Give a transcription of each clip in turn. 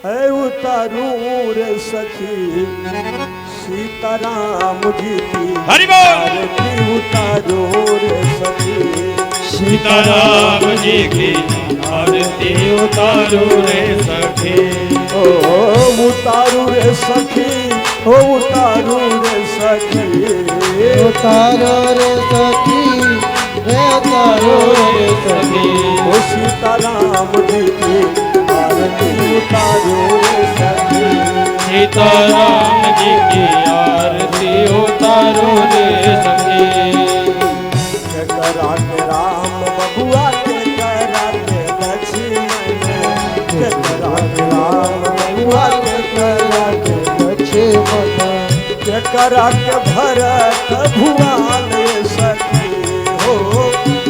है उतारू रे सखी सीताराम जी की हरि बोल। आरती उतारू रे सखी सीताराम जी की आरती उतारो रे सखी। ओ उतारू रे सखी ओ उतारू रे सखी उतारो रे सखी उतारो रे सखी। ओ सीताराम जी की आरती उतारू रे सखी सीताराम जी की आरती उतारो रे सखी। के करा के राम बबुआ के करा के लक्ष्मण के करा के राम बबुआ के करा के लक्ष्मण के करा के भरत भुवन सखी हो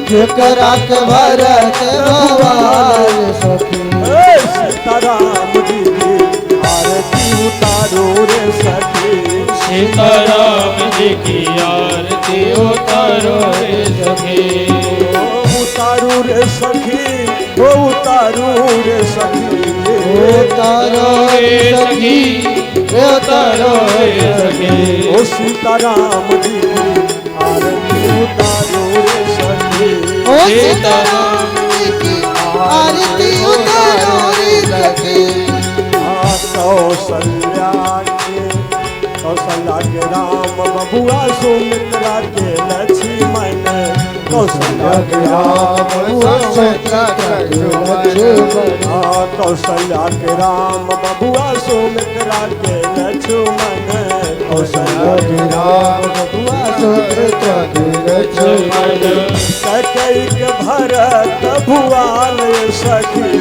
जेकरा के भरत भगवान सखी। ए सीताराम जी की आरती उतारो रे सखी सीताराम जी की आरती उतारो रे सखी। ओ उतारू रे सखी ओ उतारू रे सखी उतारो रे सखी उतारो रे सखी। ओ सीताराम जी की आरती उतारो रे सखी ओ सीताराम जी की आरती उतारो रे सखी। कौशल्या के राम बबुआ सुमित्रा के लक्ष्मण कौशल्या के राम कौशल्या के राम बबुआ सुमित्रा के लक्ष्मण कौशल्या के राम बबुआ सुमित्रा के लक्ष्मण। कैकेयी भरत भुवन सखी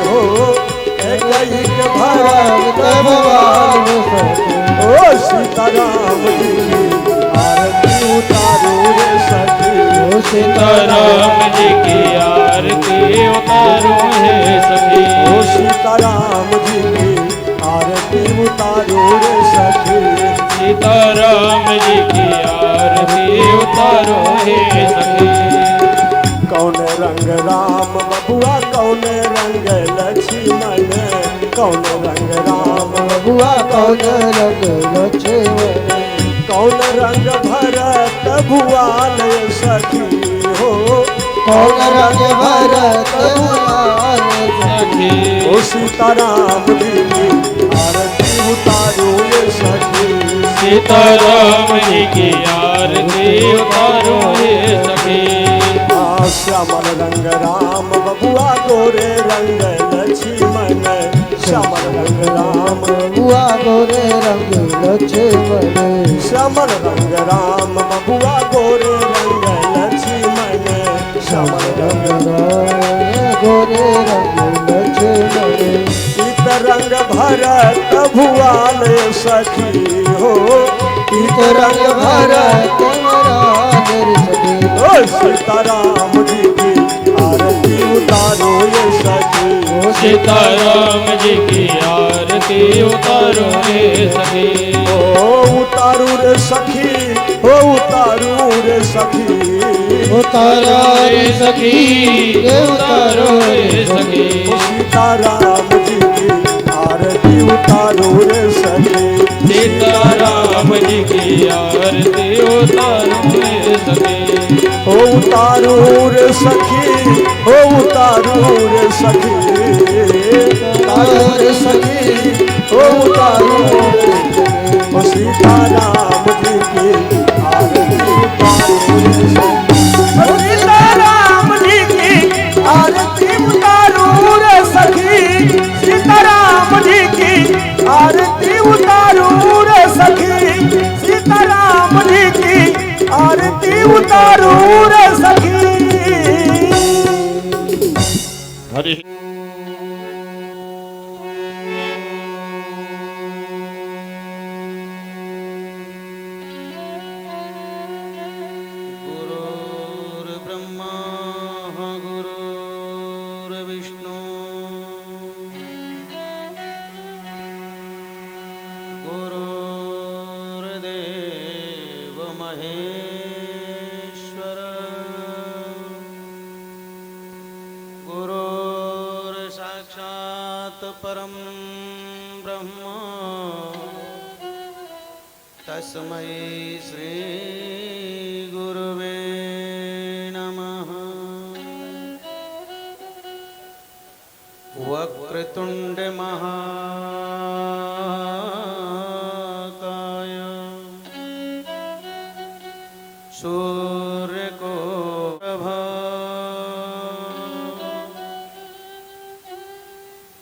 हो कैकेयी भरत भुवन ओ सीताराम जी की आरती उतारो रे सखी ओ सीताराम जी की आरती उतारो रे सखी। ओ सीताराम जी की आरती उतारो रे सखी सीताराम जी की आरती उतारो रे सखी। कौन रंग राम बबुआ कौन रंग लक्ष्मण कौन रंग राम बबुआ कौन रंग लक्ष्मण। कौन रंग भरत भुवन सखी हो कौन रंग भरत भगवान सखी। ओ सीताराम जी की आरती उतारो रे सखी सीताराम जी की आरती उतारो रे सखी। श्यामल रंग राम बबुआ गोरे रंग लक्ष्मण श्यामल रंग राम बबुआ गोरे रंग लक्ष्मण। श्यामल रंग राम बबुआ गोरे रंग लक्ष्मण श्यामल रंग गोरे रंग लक्ष्मण। इत रंग भरत भुवन सखी हो इत रंग भरत सखी। ओ सीताराम जी की आरती उतारो ये सखी ओ सीताराम जी की आरती उतारो रे सखी। ओ उतारू रे सखी ओ उतारू रे सखी उतारो रे सखी उतारो रे सखी। ओ सीताराम जी की आरती उतारो रे सखी सीताराम जी की आरती उतारो रे सखी। ओ उतारू रे सखी ओ उतारू रे सखी उतारू रे सखी ओ उतारू ओ सीताराम जी की आरती उतारो रे सखी सीताराम जी की आरती उतारो रे सखी सीताराम जी की आरती उतारो रे सखी सीताराम जी की आरती उतारो रे सखी हरि साक्षात् परं ब्रह्म तस्मै श्री गुरुवे नमः। वक्रतुंड महाकाय सूर्यकोप्रभा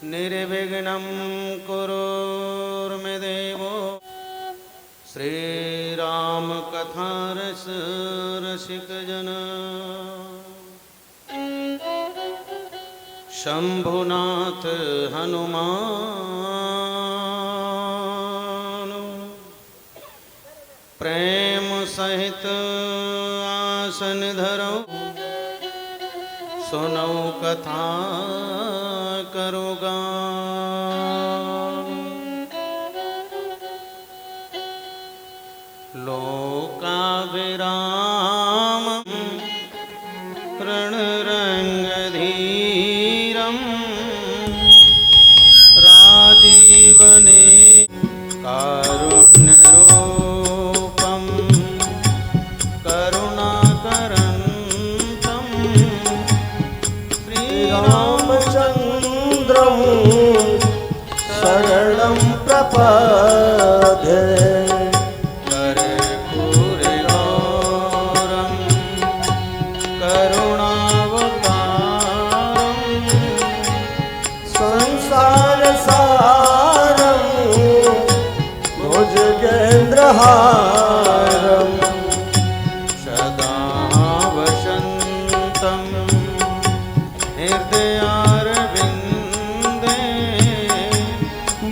निर्विघ्नं कुरुर्मे देवो। श्रीराम कथा रस रसिक जन शंभुनाथ हनुमान प्रेम सहित आसन धरो सुनो कथा करो गान। लोकाभिराम रणरंगधीरम राजीवने कारुण्यरूपं करुणाकरन्तं श्रीरामचन्द्रं शरणं प्रपद्ये। हारं सदा वसन्तं हृदयारविन्दे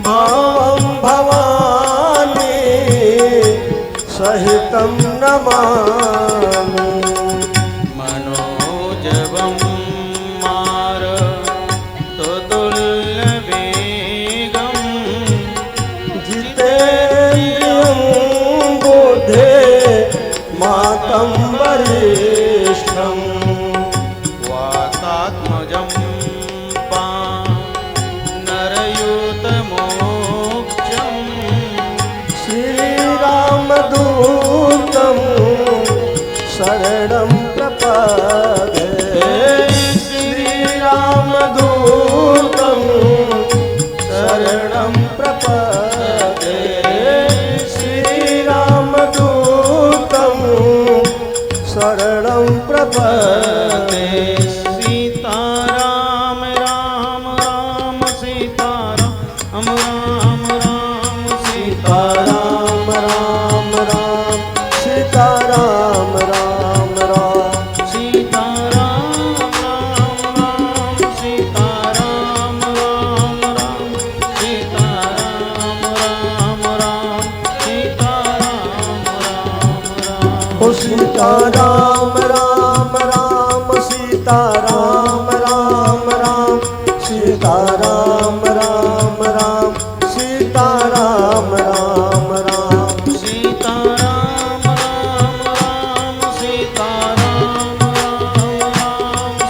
भावं भवानी सहितं नमामि। मनोजवं मारुततुल्यवेगं जितेन्द्रियं मातं वरिष्ठं वातात्मजं नरयूतमोक्षं श्रीरामदूतं शरणं प्रपद्ये। श्रीरामदूतं शरणं प्रपद्ये। शरणं प्रपद्ये। सीताराम राम राम सीताराम राम राम सीताराम राम राम सीताराम राम राम सीताराम राम राम सीताराम राम राम सीताराम राम राम सीताराम राम राम। ओ सीताराम राम राम सीताराम राम राम सीताराम राम राम सीताराम राम राम सीताराम राम राम सीताराम राम राम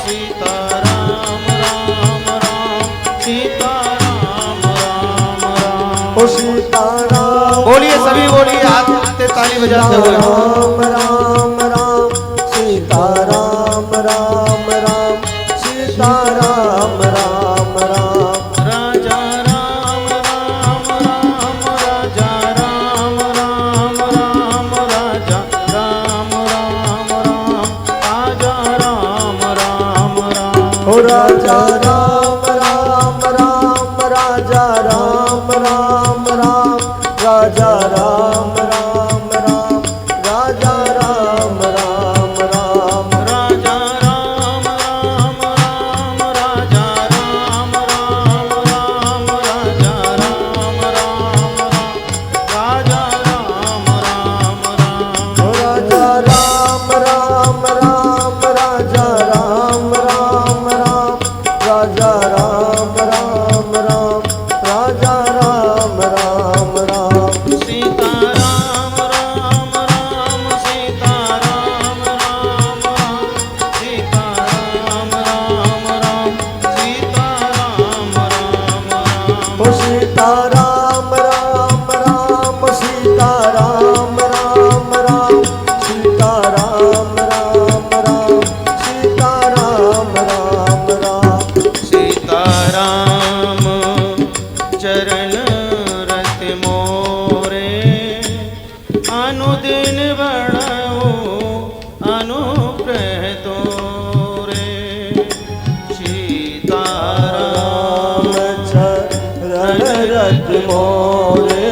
सीताराम राम राम सीताराम राम राम। ओ सीताराम बोलिए सभी बोलिए, हाथ से ताली बजाते हुए। राम राम राम सीताराम राम राम सीताराम राम राम। राजा राम राम राम राजा राम राम राम राजा राम राम राम राजा राम राम राम। ओ राजा राम राम राम राजा राम राम राम राजा राम राम राम राजा राम रज मोरे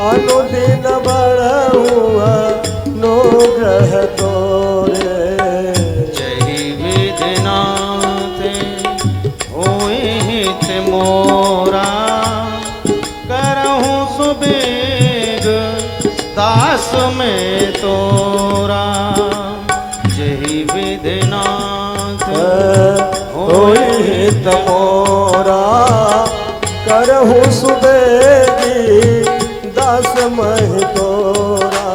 अनुदिन बढ़ुआ नो ग्रह तोरे जही विधिनाथ होए हित मोरा करहूँ सुबेग दास में तोरा जही विधिनाथ होई हित मोरा करहु सुबेगी दास मह तोरा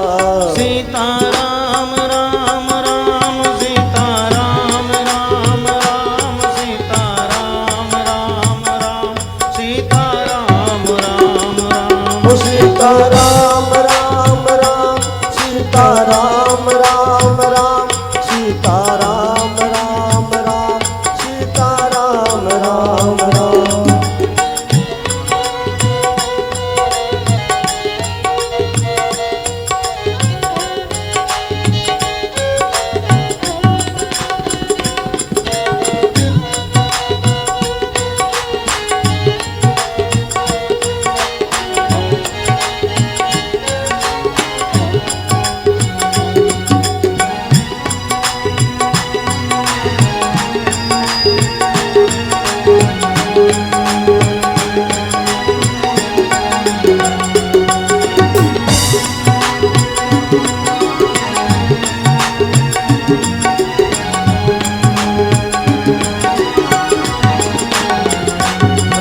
सीता राम राम राम सीता राम राम राम सीता राम राम राम सीता राम राम राम ओ सीता राम राम राम सीता राम राम राम सीता राम राम राम सीता राम राम राम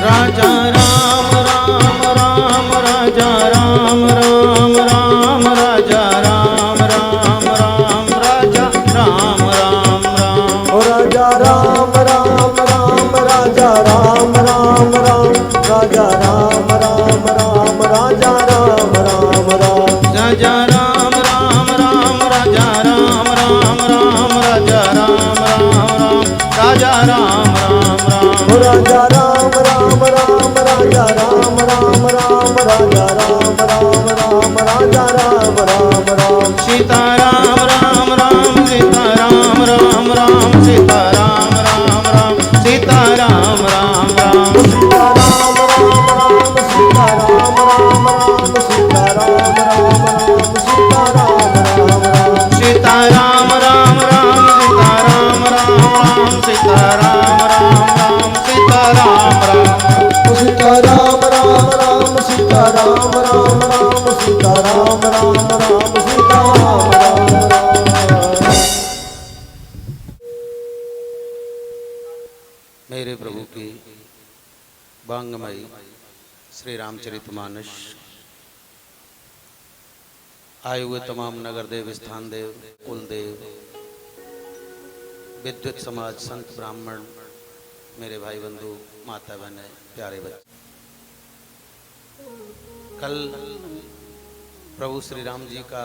राजा राम राम राम राजा राम राम राम राजा राम राम राम राजा राम राम राम ओ राजा राम राम राम राजा राम राम राम राजा राम राम राम राजा राम राम राम राजा राम राम राम राजा राम राम राम राजा राम राम राम राजा राम राम राम ओ राजा राम राम राम राजा राम राम राम राजा राम राम राम राजा राम राम राम सीता राम राम राम सीता राम राम राम सीता राम राम राम सीता राम राम राम सीता राम राम राम सीता राम राम राम सीता राम राम राम सीता राम राम राम सीता राम राम राम सीता राम राम राम सीता राम राम राम सीता राम राम सीता राम राम राम सीता राम राम राम सीता राम राम राम सीता राम राम राम मेरे प्रभु की वांगमयी श्री रामचरितमानस आए हुए तमाम नगर देव, स्थान देव, कुल देव, विद्युत समाज, संत ब्राह्मण, मेरे भाई बंधु, माता बहने, प्यारे बच्चे, कल प्रभु श्री राम जी का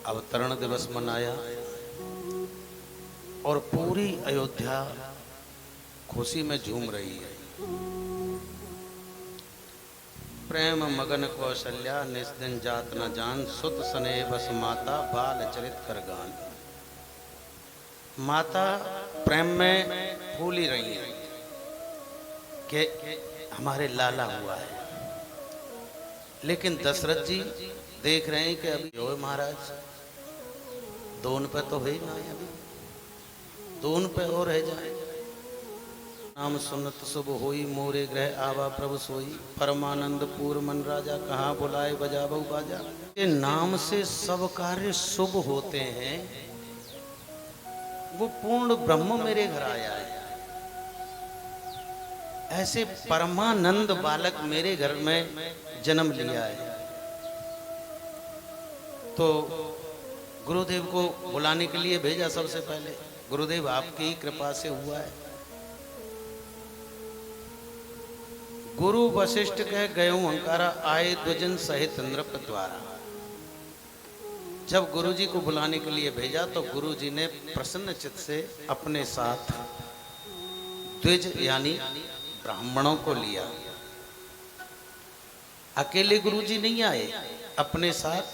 अवतरण दिवस मनाया और पूरी अयोध्या खुशी में झूम रही है। प्रेम मगन कौशल्या निस्दिन जात न जान सुत सने बस माता बाल चरित कर गान। माता प्रेम में फूल ही रही है कि हमारे लाला हुआ है, लेकिन दशरथ जी देख रहे हैं कि अभी हो महाराज दोन पे तो है ही ना, अभी दोन पे और रह जाए। नाम सुनत शुभ होई मोरे ग्रह आवा प्रभु सोई, परमानंद पूर मन राजा कहाँ बुलाए बजाबऊ बाजा। ये नाम से सब कार्य शुभ होते हैं। वो पूर्ण ब्रह्म मेरे घर आया है, ऐसे परमानंद बालक मेरे घर में जन्म लिया है। तो गुरुदेव को बुलाने के लिए भेजा। सबसे पहले गुरुदेव आपकी कृपा से हुआ है। गुरु वशिष्ठ कह गयो अंकारा आए द्विजन सहित नृप द्वारा। जब गुरु जी को बुलाने के लिए भेजा तो गुरु जी ने प्रसन्न चित्त से अपने साथ द्विज यानी ब्राह्मणों को लिया। अकेले गुरु जी नहीं आए, अपने साथ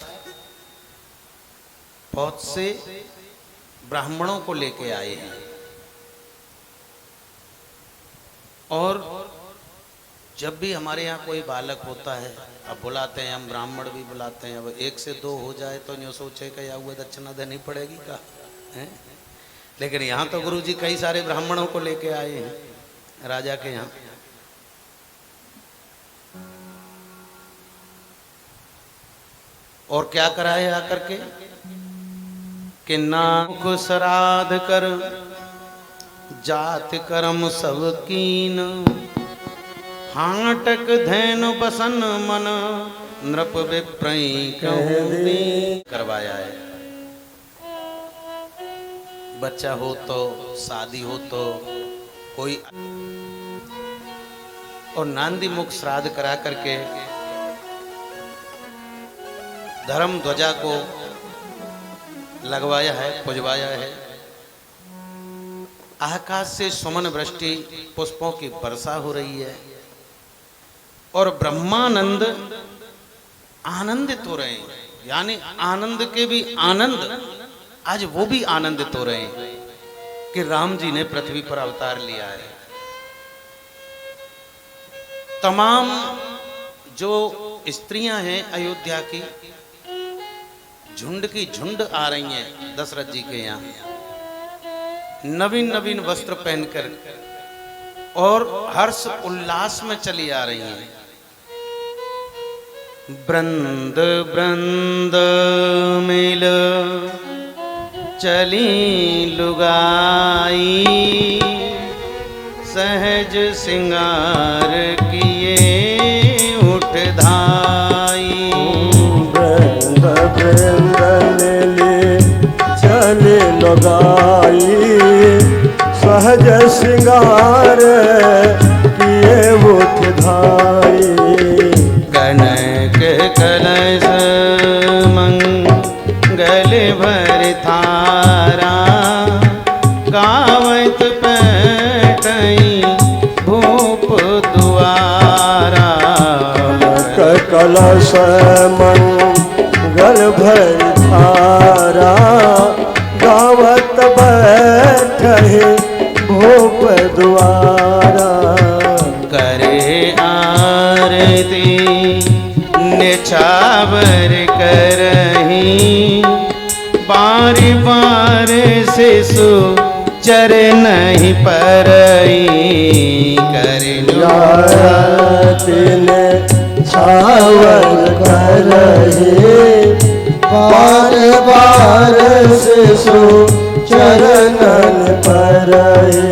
बहुत से ब्राह्मणों को लेके आए हैं। और जब भी हमारे यहाँ कोई बालक होता है, अब बुलाते हैं हम, ब्राह्मण भी बुलाते हैं, अब 1 से 2 हो जाए तो यूँ सोचे कि या हुआ दक्षिणा देनी पड़ेगी का है। लेकिन यहाँ तो गुरु जी कई सारे ब्राह्मणों को लेके आए हैं राजा के यहाँ। और क्या कराए आकर के कि नाक श्राद्ध कर जात कर्म सब कीन, हाटक धैनु बसन मन नृप विप्रई करवाया है। बच्चा हो तो, शादी हो तो कोई, और नांदी मुख श्राद्ध करा करके धर्म ध्वजा को लगवाया है, पुजवाया है। आकाश से सुमन वृष्टि, पुष्पों की वर्षा हो रही है और ब्रह्मानंद आनंदित हो रहे हैं। यानी आनंद के भी आनंद, आज वो भी आनंदित हो रहे हैं कि राम जी ने पृथ्वी पर अवतार लिया है। तमाम जो स्त्रियां हैं अयोध्या की, झुंड की झुंड आ रही हैं दशरथ जी के यहाँ, नवीन नवीन वस्त्र पहनकर और हर्ष उल्लास में चली आ रही हैं। वृंद वृंद मिल चली लुगाई, सहज सिंगार किए उठ धाई। वृंद वृंद मिली चली लुगाई, सहज सिंगार किए उठ धाई। कनक कलश मंगल भर थारा, गावत पैठई भूप दुआरा। कलश मंगल भर थारा, गावत बैठे भूप द्वारा। करे आरती निछावर करही, बार बार शिशु चरण ही परई। करे आरती निछावर करही, बार बार शिशु चरणन परई।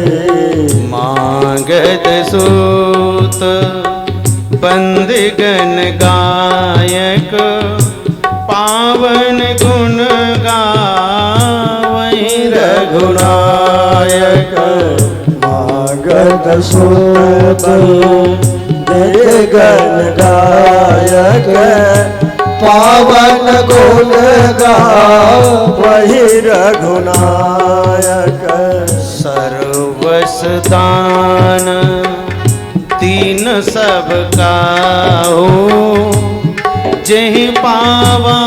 मांगत सूत बंदगन गायक, पावन गुण गावै रघुनायक। मांगत सूत बंदगन गायक, पावन गुण गावै रघुनायक। सर्वस दान दीन सब काहू, जेहि पावा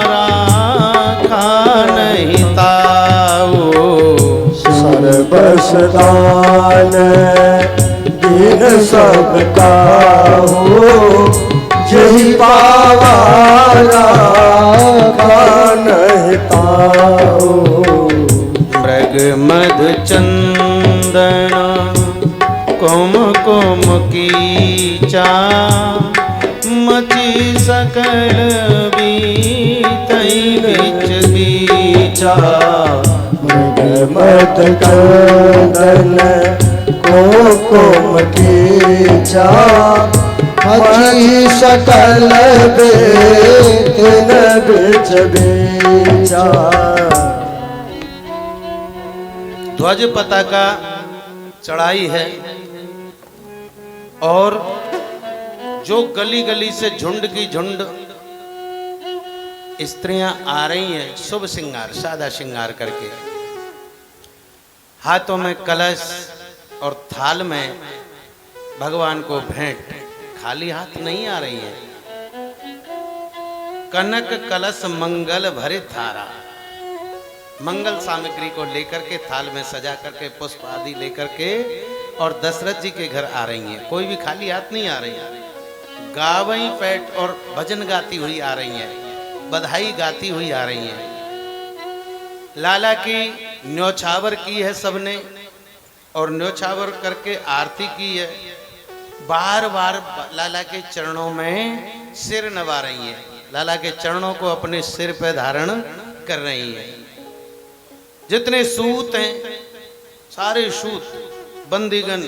राखा नहीं ताऊ। सर्वस दान दीन सब काहू, जेहि पावा राखा नहीं ताऊ। मृग मधु चंदन कुम कुम कीचा, मची सकल बीतई बिच बीचा। मृग मत कंदन कुम कीचा, मची सकल बेतन बिच बीचा। ध्वज पताका चढ़ाई है और जो गली गली से झुंड की झुंड स्त्रियां आ रही हैं, शुभ श्रृंगार सादा श्रृंगार करके, हाथों में कलश और थाल में भगवान को भेंट, खाली हाथ नहीं आ रही है। कनक कलश मंगल भरे थारा, मंगल सामग्री को लेकर के थाल में सजा करके पुष्प आदि लेकर के और दशरथ जी के घर आ रही हैं। कोई भी खाली हाथ नहीं आ रही है, गावई पैट और भजन गाती हुई आ रही हैं, बधाई गाती हुई आ रही हैं। लाला की न्योछावर की है सबने, और न्योछावर करके आरती की है। बार बार लाला के चरणों में सिर नवा रही हैं, लाला के चरणों को अपने सिर पे धारण कर रही हैं। जितने सूत हैं, सारे सूत, बंदीगण,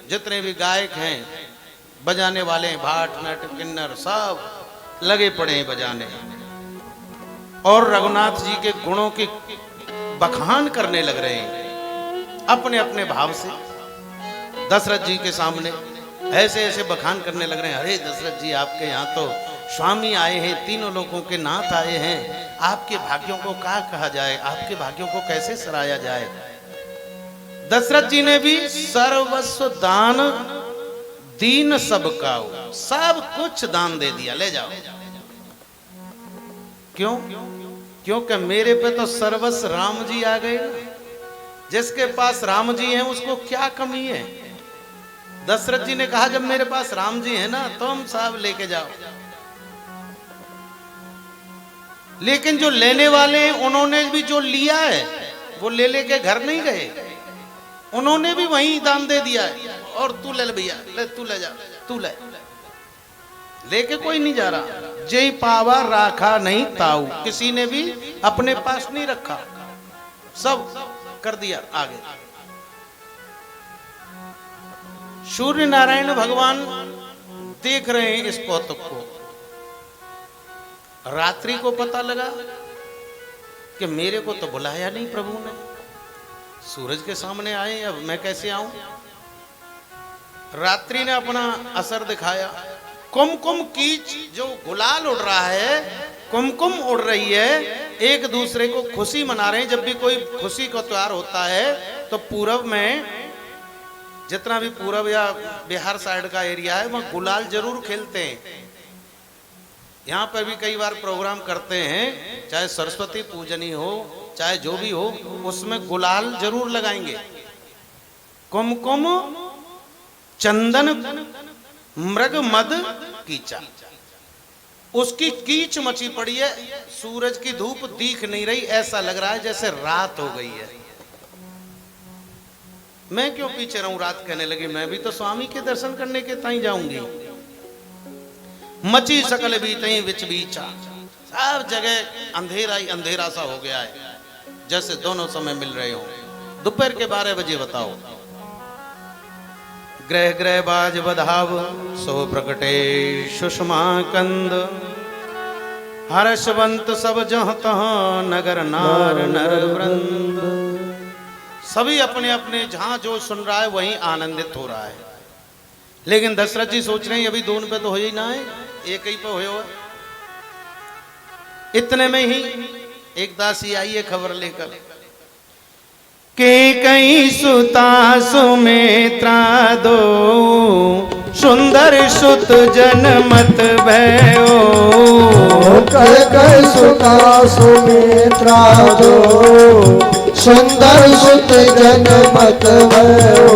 जितने भी गायक हैं, बजाने वाले हैं, भाट नट किन्नर सब लगे पड़े हैं बजाने, और रघुनाथ जी के गुणों की बखान करने लग रहे हैं अपने अपने भाव से। दशरथ जी के सामने ऐसे ऐसे बखान करने लग रहे हैं। अरे दशरथ जी, आपके यहाँ तो स्वामी आए हैं, तीनों लोगों के नाथ आए हैं, आपके भाग्यों को क्या कहा जाए, आपके भाग्यों को कैसे सराहा जाए। दशरथ जी ने भी सर्वस्व दान दीन सबका, सब कुछ दान दे दिया, ले जाओ। क्यों? क्योंकि मेरे पे तो सर्वस्व राम जी आ गए। जिसके पास राम जी हैं उसको क्या कमी है। दशरथ जी ने कहा जब मेरे पास राम जी है ना, तुम सब लेके जाओ। लेकिन जो लेने वाले हैं उन्होंने भी जो लिया है वो ले लेके घर नहीं गए, उन्होंने भी वहीं दान दे दिया है। और तू ले भैया, ले तू ले जा, तू ले, लेके कोई नहीं जा रहा। जय पावा राखा नहीं ताऊ, किसी ने भी अपने पास नहीं रखा, सब कर दिया आगे। सूर्य नारायण भगवान देख रहे हैं इस कौतुक को। रात्रि को पता लगा कि मेरे को तो बुलाया नहीं प्रभु ने, सूरज के सामने आए, अब मैं कैसे आऊं। रात्रि ने अपना असर दिखाया। कुमकुम कीच, जो गुलाल उड़ रहा है, कुमकुम उड़ रही है, एक दूसरे को खुशी मना रहे हैं। जब भी कोई खुशी का त्योहार होता है तो पूरब में, जितना भी पूरब या बिहार साइड का एरिया है, वहाँ गुलाल जरूर खेलते हैं। यहाँ पर भी कई बार प्रोग्राम करते हैं, चाहे सरस्वती पूजनी हो चाहे जो भी हो, उसमें गुलाल जरूर लगाएंगे। कुमकुम चंदन मृग मद कीचा, उसकी कीच मची पड़ी है, सूरज की धूप दिख नहीं रही, ऐसा लग रहा है जैसे रात हो गई है। मैं क्यों पीछे रहूं, रात कहने लगी, मैं भी तो स्वामी के दर्शन करने के ताई जाऊंगी। मची सकल बीतई विच बीचा, सब जगह अंधेरा ही अंधेरा सा हो गया है, जैसे दोनों समय मिल रहे हो। दोपहर के 12 बजे बताओ। ग्रह ग्रह बाज बधाव, सो प्रकटे सुषमा कंद, हर्षवंत सब जहाँ तहाँ, नगर नार नर वृंद। सभी अपने अपने जहां जो सुन रहा है वहीं आनंदित हो रहा है। लेकिन दशरथ जी सोच रहे हैं अभी दोनों पे तो हो ही ना है, एक ही पे हो। इतने में ही एक दासी आई है खबर लेकर के कई सुता सुमित्रा दो, सुंदर सुत जनमत भयो। कई सुता सुमित्रा दो, सुंदर सुत जनमत भयो।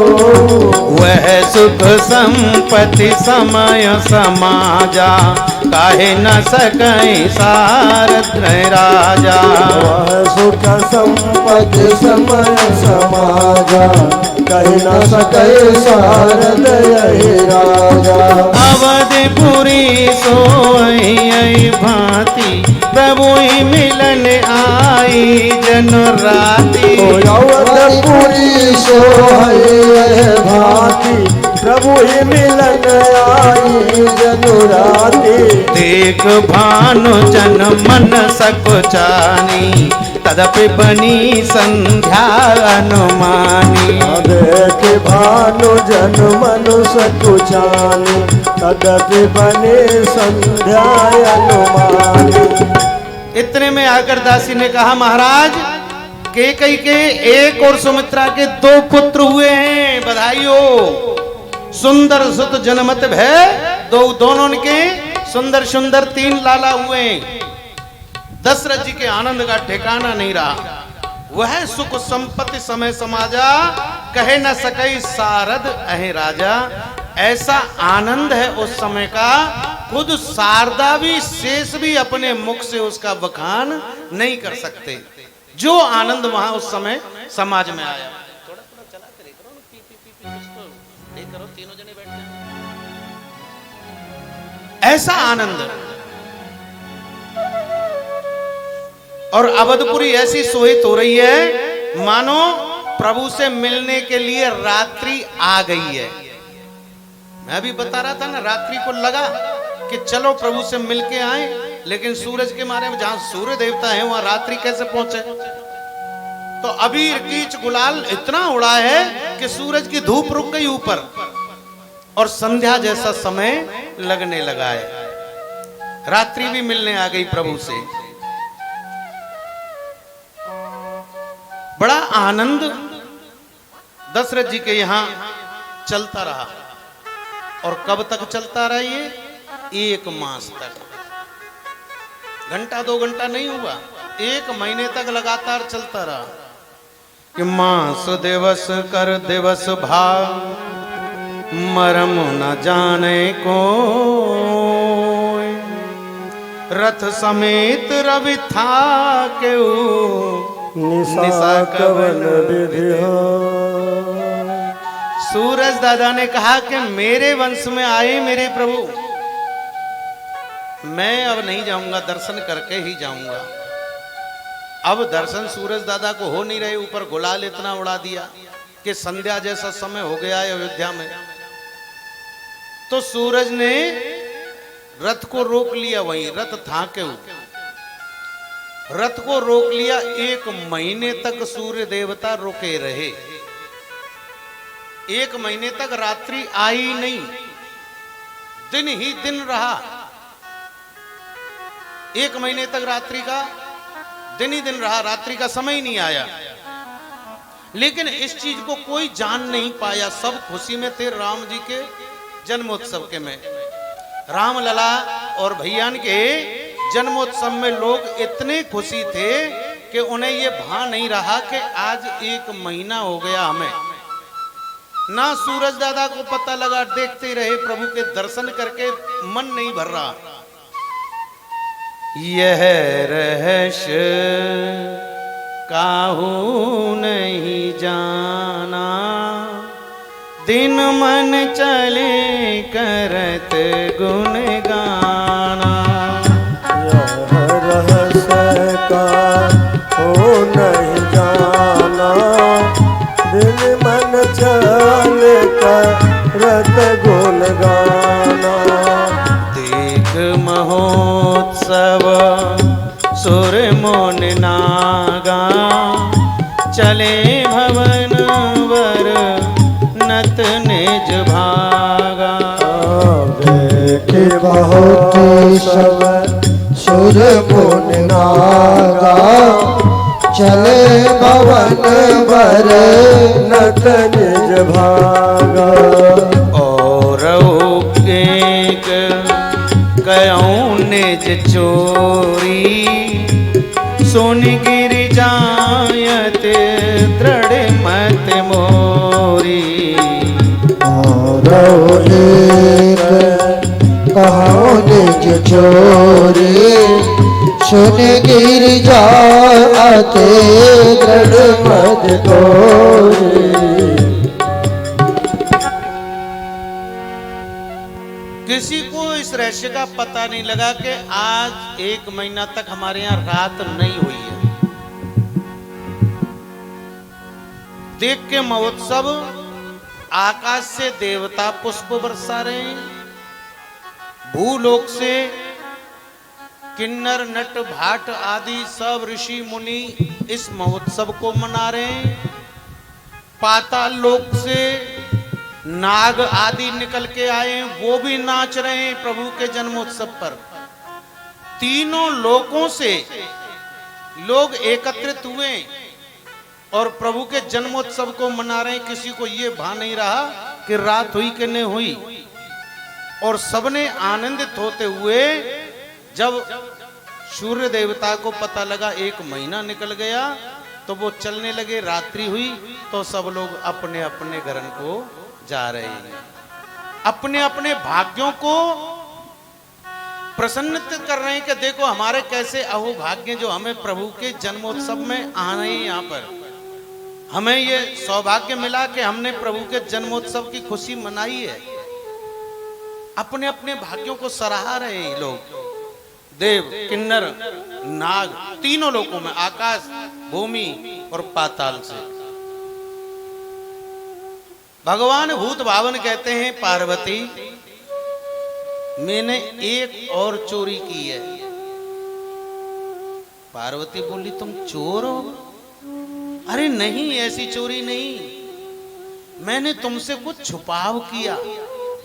वह सुख संपत्ति समय समाजा, काहे न सकई सारथ राजा। वह सुख संपत्ति समय समाजा, कहे न सके सारथ राजा। अवधपुरी सोई भांति, प्रभु ही मिलन आई जन राती। अवधपुरी सोई भांति, प्रभु ही मिलन आई जन राती। देख भानु जन मन सकुचानी, तदपि बनी संध्या अनुमानी। देख भानु जन मन सकुचानी, तदपि बनी संध्या अनुमानी। इतने में आकर दासी ने कहा, महाराज कैकेयी के एक और सुमित्रा के 2 पुत्र हुए हैं, बधाई हो। सुंदर सुत जनमत भय, दोनों के सुंदर सुंदर 3 लाला हुए। दशरथ जी के आनंद का ठिकाना नहीं रहा। वह सुख संपत्ति समय समाजा, कहे न सके सारद अहे राजा। ऐसा आनंद है उस समय का, खुद शारदा भी शेष भी अपने मुख से उसका बखान नहीं कर सकते। जो आनंद वहां उस समय समाज में आया। थोड़ा थोड़ा चलाते रहे करो, पी पी पी पी कुछ तो एक करो, तीनों जने बैठ जाए। ऐसा आनंद। और अवधपुरी ऐसी सोहित हो रही है मानो प्रभु से मिलने के लिए रात्रि आ गई है। मैं भी बता रहा था ना, रात्रि को लगा कि चलो प्रभु से मिलके आए, लेकिन सूरज के मारे में जहां सूर्य देवता है वहां रात्रि कैसे पहुंचे। तो अबीर कीच गुलाल इतना उड़ा है कि सूरज की धूप रुक गई ऊपर और संध्या जैसा समय लगने लगा है। रात्रि भी मिलने आ गई प्रभु से। बड़ा आनंद दशरथ जी के यहां चलता रहा। और कब तक चलता रहा ये? 1 मास तक। घंटा 2 घंटा नहीं हुआ, 1 महीने तक लगातार चलता रहा। कि मास दिवस कर दिवस भाव, मरम न जाने को। रथ समेत रवि था के निशा कवन विधि हो। सूरज दादा ने कहा कि मेरे वंश में आए मेरे प्रभु, मैं अब नहीं जाऊंगा, दर्शन करके ही जाऊंगा। अब दर्शन सूरज दादा को हो नहीं रहे, ऊपर गुलाल इतना उड़ा दिया कि संध्या जैसा समय हो गया है अयोध्या में। तो सूरज ने रथ को रोक लिया, वहीं रथ था के रथ को रोक लिया। 1 महीने तक सूर्य देवता रुके रहे। 1 महीने तक रात्रि आई नहीं, दिन ही दिन रहा। 1 महीने तक रात्रि का दिन ही दिन रहा, रात्रि का समय ही नहीं आया। लेकिन इस चीज को कोई जान नहीं पाया। सब खुशी में थे राम जी के जन्मोत्सव के में। राम लला और भैयान के जन्मोत्सव में लोग इतने खुशी थे कि उन्हें ये भान नहीं रहा कि आज 1 महीना हो गया हमें। ना सूरज दादा को पता लगा, देखते रहे प्रभु के दर्शन करके मन नहीं भर रहा। यह रहस्य काहू नहीं जाना, दिन मन चले करत गुण गाना। यह रहस्य काहू नहीं जाना, दिन मन चल करत गुण गाना। देख महोत्सव सुर मोन नागा, चले भवन वर नत निज भागा। देखे बहुत सब सुर मुन नागा, चले भवन वर नत निज भागा। और एक कयों निज चोरी, सुन गिर जायत दृढ़ मत मोरी। और एक कहो निज चोरी, सुन गिर जाते दृढ़ मत तोरी। किसी को इस रहस्य का पता नहीं लगा कि आज 1 महीना तक हमारे यहाँ रात नहीं हुई है। देख के महोत्सव, आकाश से देवता पुष्प बरसा रहे हैं, भूलोक से किन्नर नट भाट आदि सब ऋषि मुनि इस महोत्सव को मना रहे हैं। पाताल लोक से नाग आदि निकल के आए, वो भी नाच रहे हैं प्रभु के जन्मोत्सव पर। तीनों लोकों से लोग एकत्रित हुए और प्रभु के जन्मोत्सव को मना रहे हैं। किसी को ये भान नहीं रहा कि रात हुई कि नहीं हुई। और सबने आनंदित होते हुए, जब सूर्य देवता को पता लगा 1 महीना निकल गया, तो वो चलने लगे, रात्रि हुई तो सब लोग अपने अपने घरन को जा रहे हैं, अपने अपने भाग्यों को प्रसन्नित कर रहे हैं कि देखो हमारे कैसे अहो भाग्य जो हमें प्रभु के जन्मोत्सव में आना है। यहाँ पर हमें ये सौभाग्य मिला कि हमने प्रभु के जन्मोत्सव की खुशी मनाई है। अपने अपने भाग्यों को सराहा रहे हैं लोग, देव किन्नर नाग, तीनों लोकों में, आकाश भूमि और पाताल से। भगवान भूत भावन कहते हैं पार्वती मैंने एक और चोरी की है। पार्वती बोली तुम चोर हो? अरे नहीं, ऐसी चोरी नहीं, मैंने तुमसे कुछ छुपाव किया,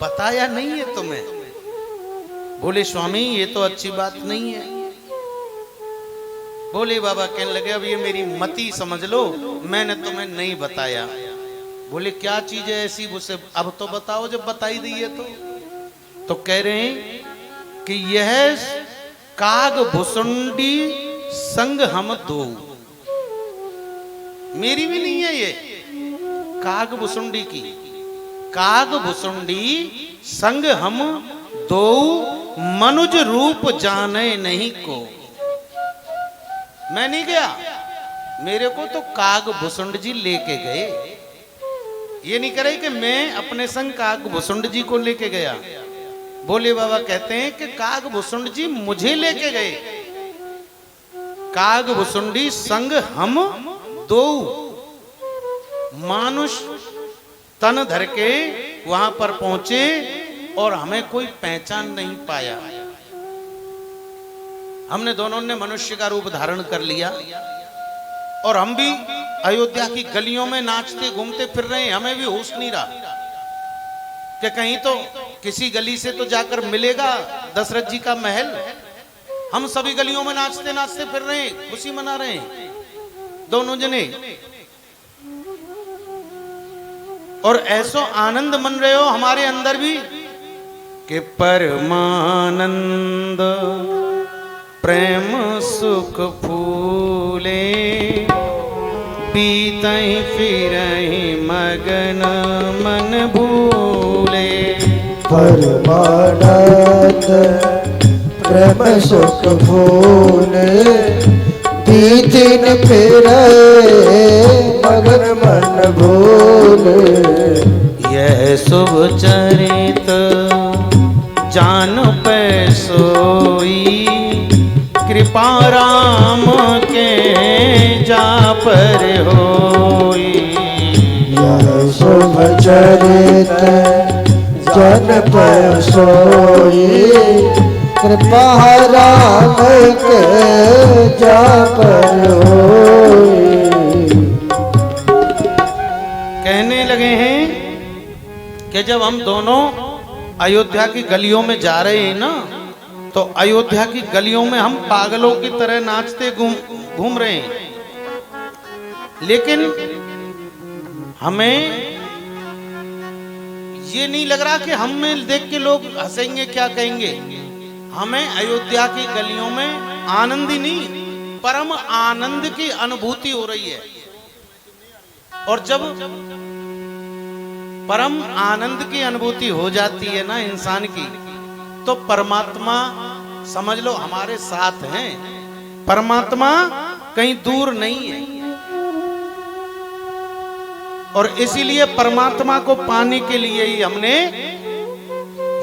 बताया नहीं है तुम्हें। बोले स्वामी ये तो अच्छी बात नहीं है। बोले बाबा कहने लगे अब ये मेरी मति समझ लो, मैंने तुम्हें नहीं बताया। बोले क्या चीज है ऐसी, मुझसे अब तो बताओ, जब बताई दी है तो कह रहे हैं कि यह काग भुसुंडी संग हम दो। मेरी भी नहीं है ये, काग भुसुंडी की। काग भुसुंडी संग हम दो, मनुज रूप जाने नहीं को। मैं नहीं गया, मेरे को तो काग भुसुंड जी लेके गए। ये नहीं करे कि मैं अपने संग काग भुसुंड जी को लेके गया। बोले बाबा कहते हैं कि काग भुसुंड जी मुझे लेके गए। काग भुसुंडी संग हम दो, मानुष तन धर के वहां पर पहुंचे और हमें कोई पहचान नहीं पाया। हमने दोनों ने मनुष्य का रूप धारण कर लिया और हम भी अयोध्या की गलियों में नाचते घूमते फिर रहे हैं। हमें भी होश नहीं रहा कि कहीं तो किसी गली से तो जाकर मिलेगा दशरथ जी का महल। हम सभी गलियों में नाचते नाचते फिर रहे हैं, खुशी मना रहे हैं दोनों जने, और ऐसो आनंद मन रहे हो हमारे अंदर भी कि परमानंद प्रेम सुख फूले, बीतहि फिरहि मगन मन भूले। परमानंद प्रेम सुख फूले, बीतिन फिरे मगन मन भूले। यह शुभ चरित जान पै सोई, कृपा राम के जा पर होई। यह शुभ चरित जन पै सोई, कृपा राम के जा पर होई। कहने लगे हैं कि जब हम दोनों अयोध्या की गलियों में जा रहे हैं ना, तो अयोध्या की गलियों में हम पागलों की तरह नाचते घूम रहे हैं, लेकिन हमें ये नहीं लग रहा कि हमें देख के लोग हंसेंगे, क्या कहेंगे। हमें अयोध्या की गलियों में आनंद ही नहीं, परम आनंद की अनुभूति हो रही है। और जब परम आनंद की अनुभूति हो जाती है ना इंसान की, तो परमात्मा समझ लो हमारे साथ हैं। परमात्मा कहीं दूर नहीं है, और इसीलिए परमात्मा को पाने के लिए ही हमने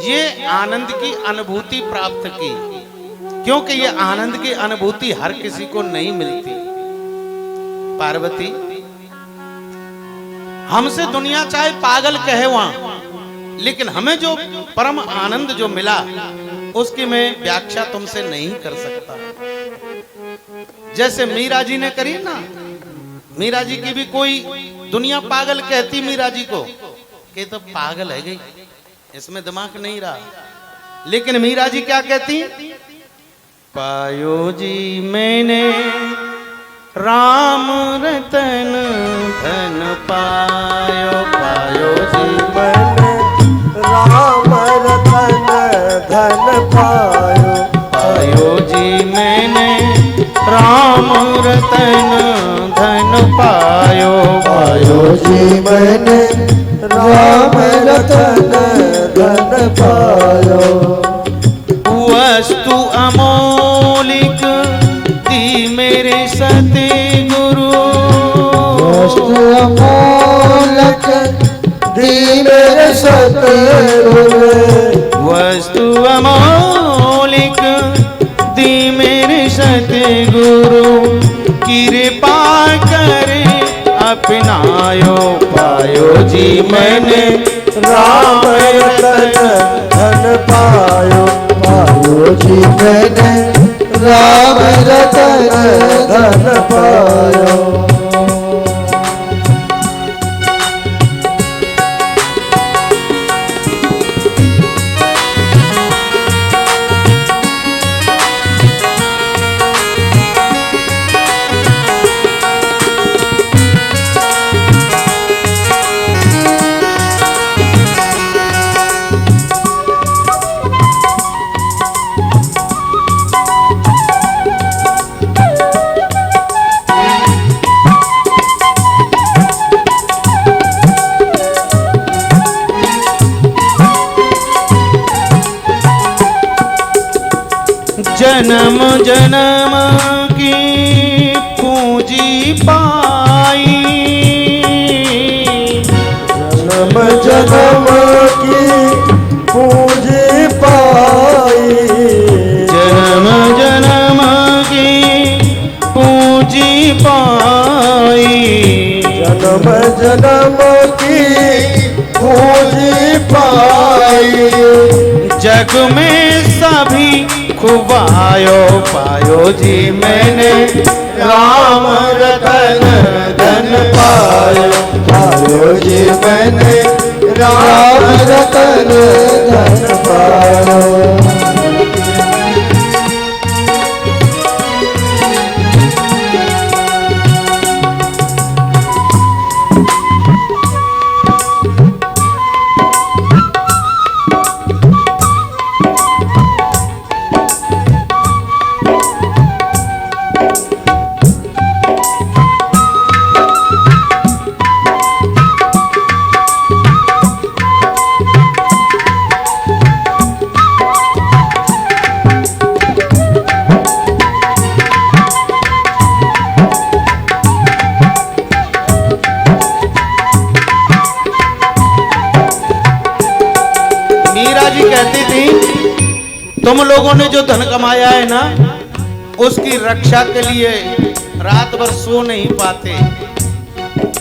ये आनंद की अनुभूति प्राप्त की, क्योंकि ये आनंद की अनुभूति हर किसी को नहीं मिलती। पार्वती हमसे दुनिया चाहे पागल कहे वहां, लेकिन हमें जो परम आनंद जो मिला उसकी मैं व्याख्या तुमसे नहीं कर सकता। जैसे मीरा जी ने करी ना, मीरा जी की भी कोई दुनिया पागल कहती मीरा जी को कि तो पागल है गई, इसमें दिमाग नहीं रहा। लेकिन मीरा जी क्या कहती, पायो जी मैंने राम रतन धन पायो, पायो जी मैंने राम रतन धन पायो। पायो जी मैंने राम रतन धन पायो पायो जी मैंने राम रतन धन पायो। वस्तु अमोलिक दी मेरे सतगुरु वस्तु अमोलक दी मेरे सतगुरु वस्तु अमोलिक दी मेरे सतगुरु कृपा करे अपनायो पायो जी मैंने राम रतन धन पायो। पायो जी मैंने राम रतन धन पायो। जन्म जन्म की पूंजी पाई जन्म जन्म की पूंजी पाई। जन्म जन्म की पूंजी पाई जन्म जन्म की पूंजी पाई। जग में सभी खुबायो पायो जी मैंने राम रतन धन पायो। पायो जी मैंने राम रतन धन पायो। कहती थी तुम लोगों ने जो धन कमाया है ना उसकी रक्षा के लिए रात भर सो नहीं पाते,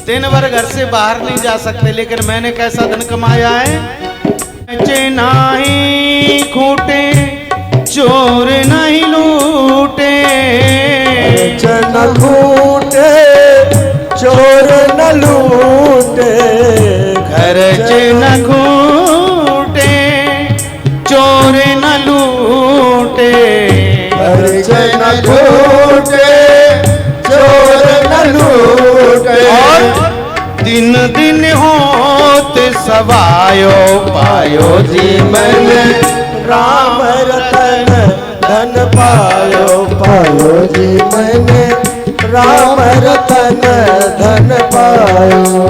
दिन भर घर से बाहर नहीं जा सकते, लेकिन मैंने कैसा धन कमाया है। नहीं खूटे चोर नहीं लूटे, न खूटे चोर न लूटे, खर्च न खूटे चोर न लूटे, खर्च न खूटे चोर न लूटे। और दिन दिन होत सवायो पायो जी मैंने राम रतन धन पायो। पायो जी मैंने राम रतन धन पायो।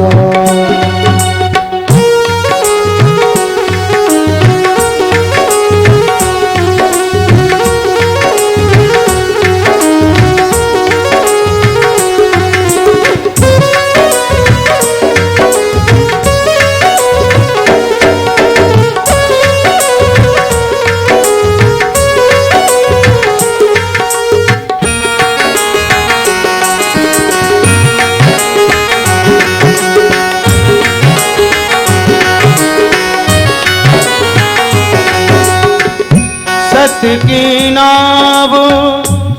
सत की नाव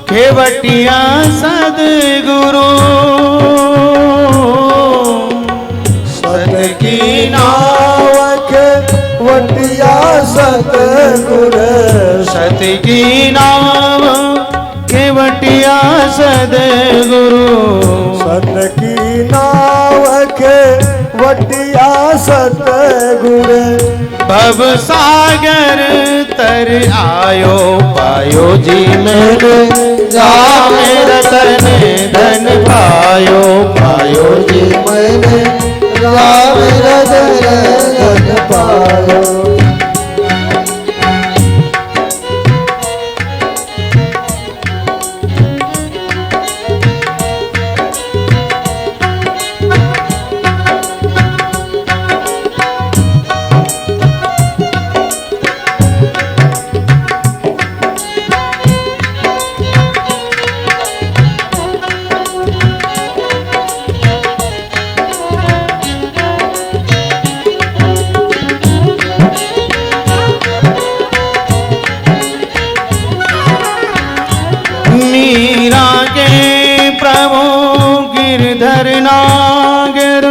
खेवटिया सदगुरु, सत की नाव खेवटिया सदगुरु, सत की नाव खेवटिया सदगुरु, सत की नाव खेवटिया सदगुरु। भव सागर तर आयो पायो जी मैंने राम रतन धन पायो पायो जी मैंने राम रतन धन पायो। मीरा के प्रभु गिरधर नागर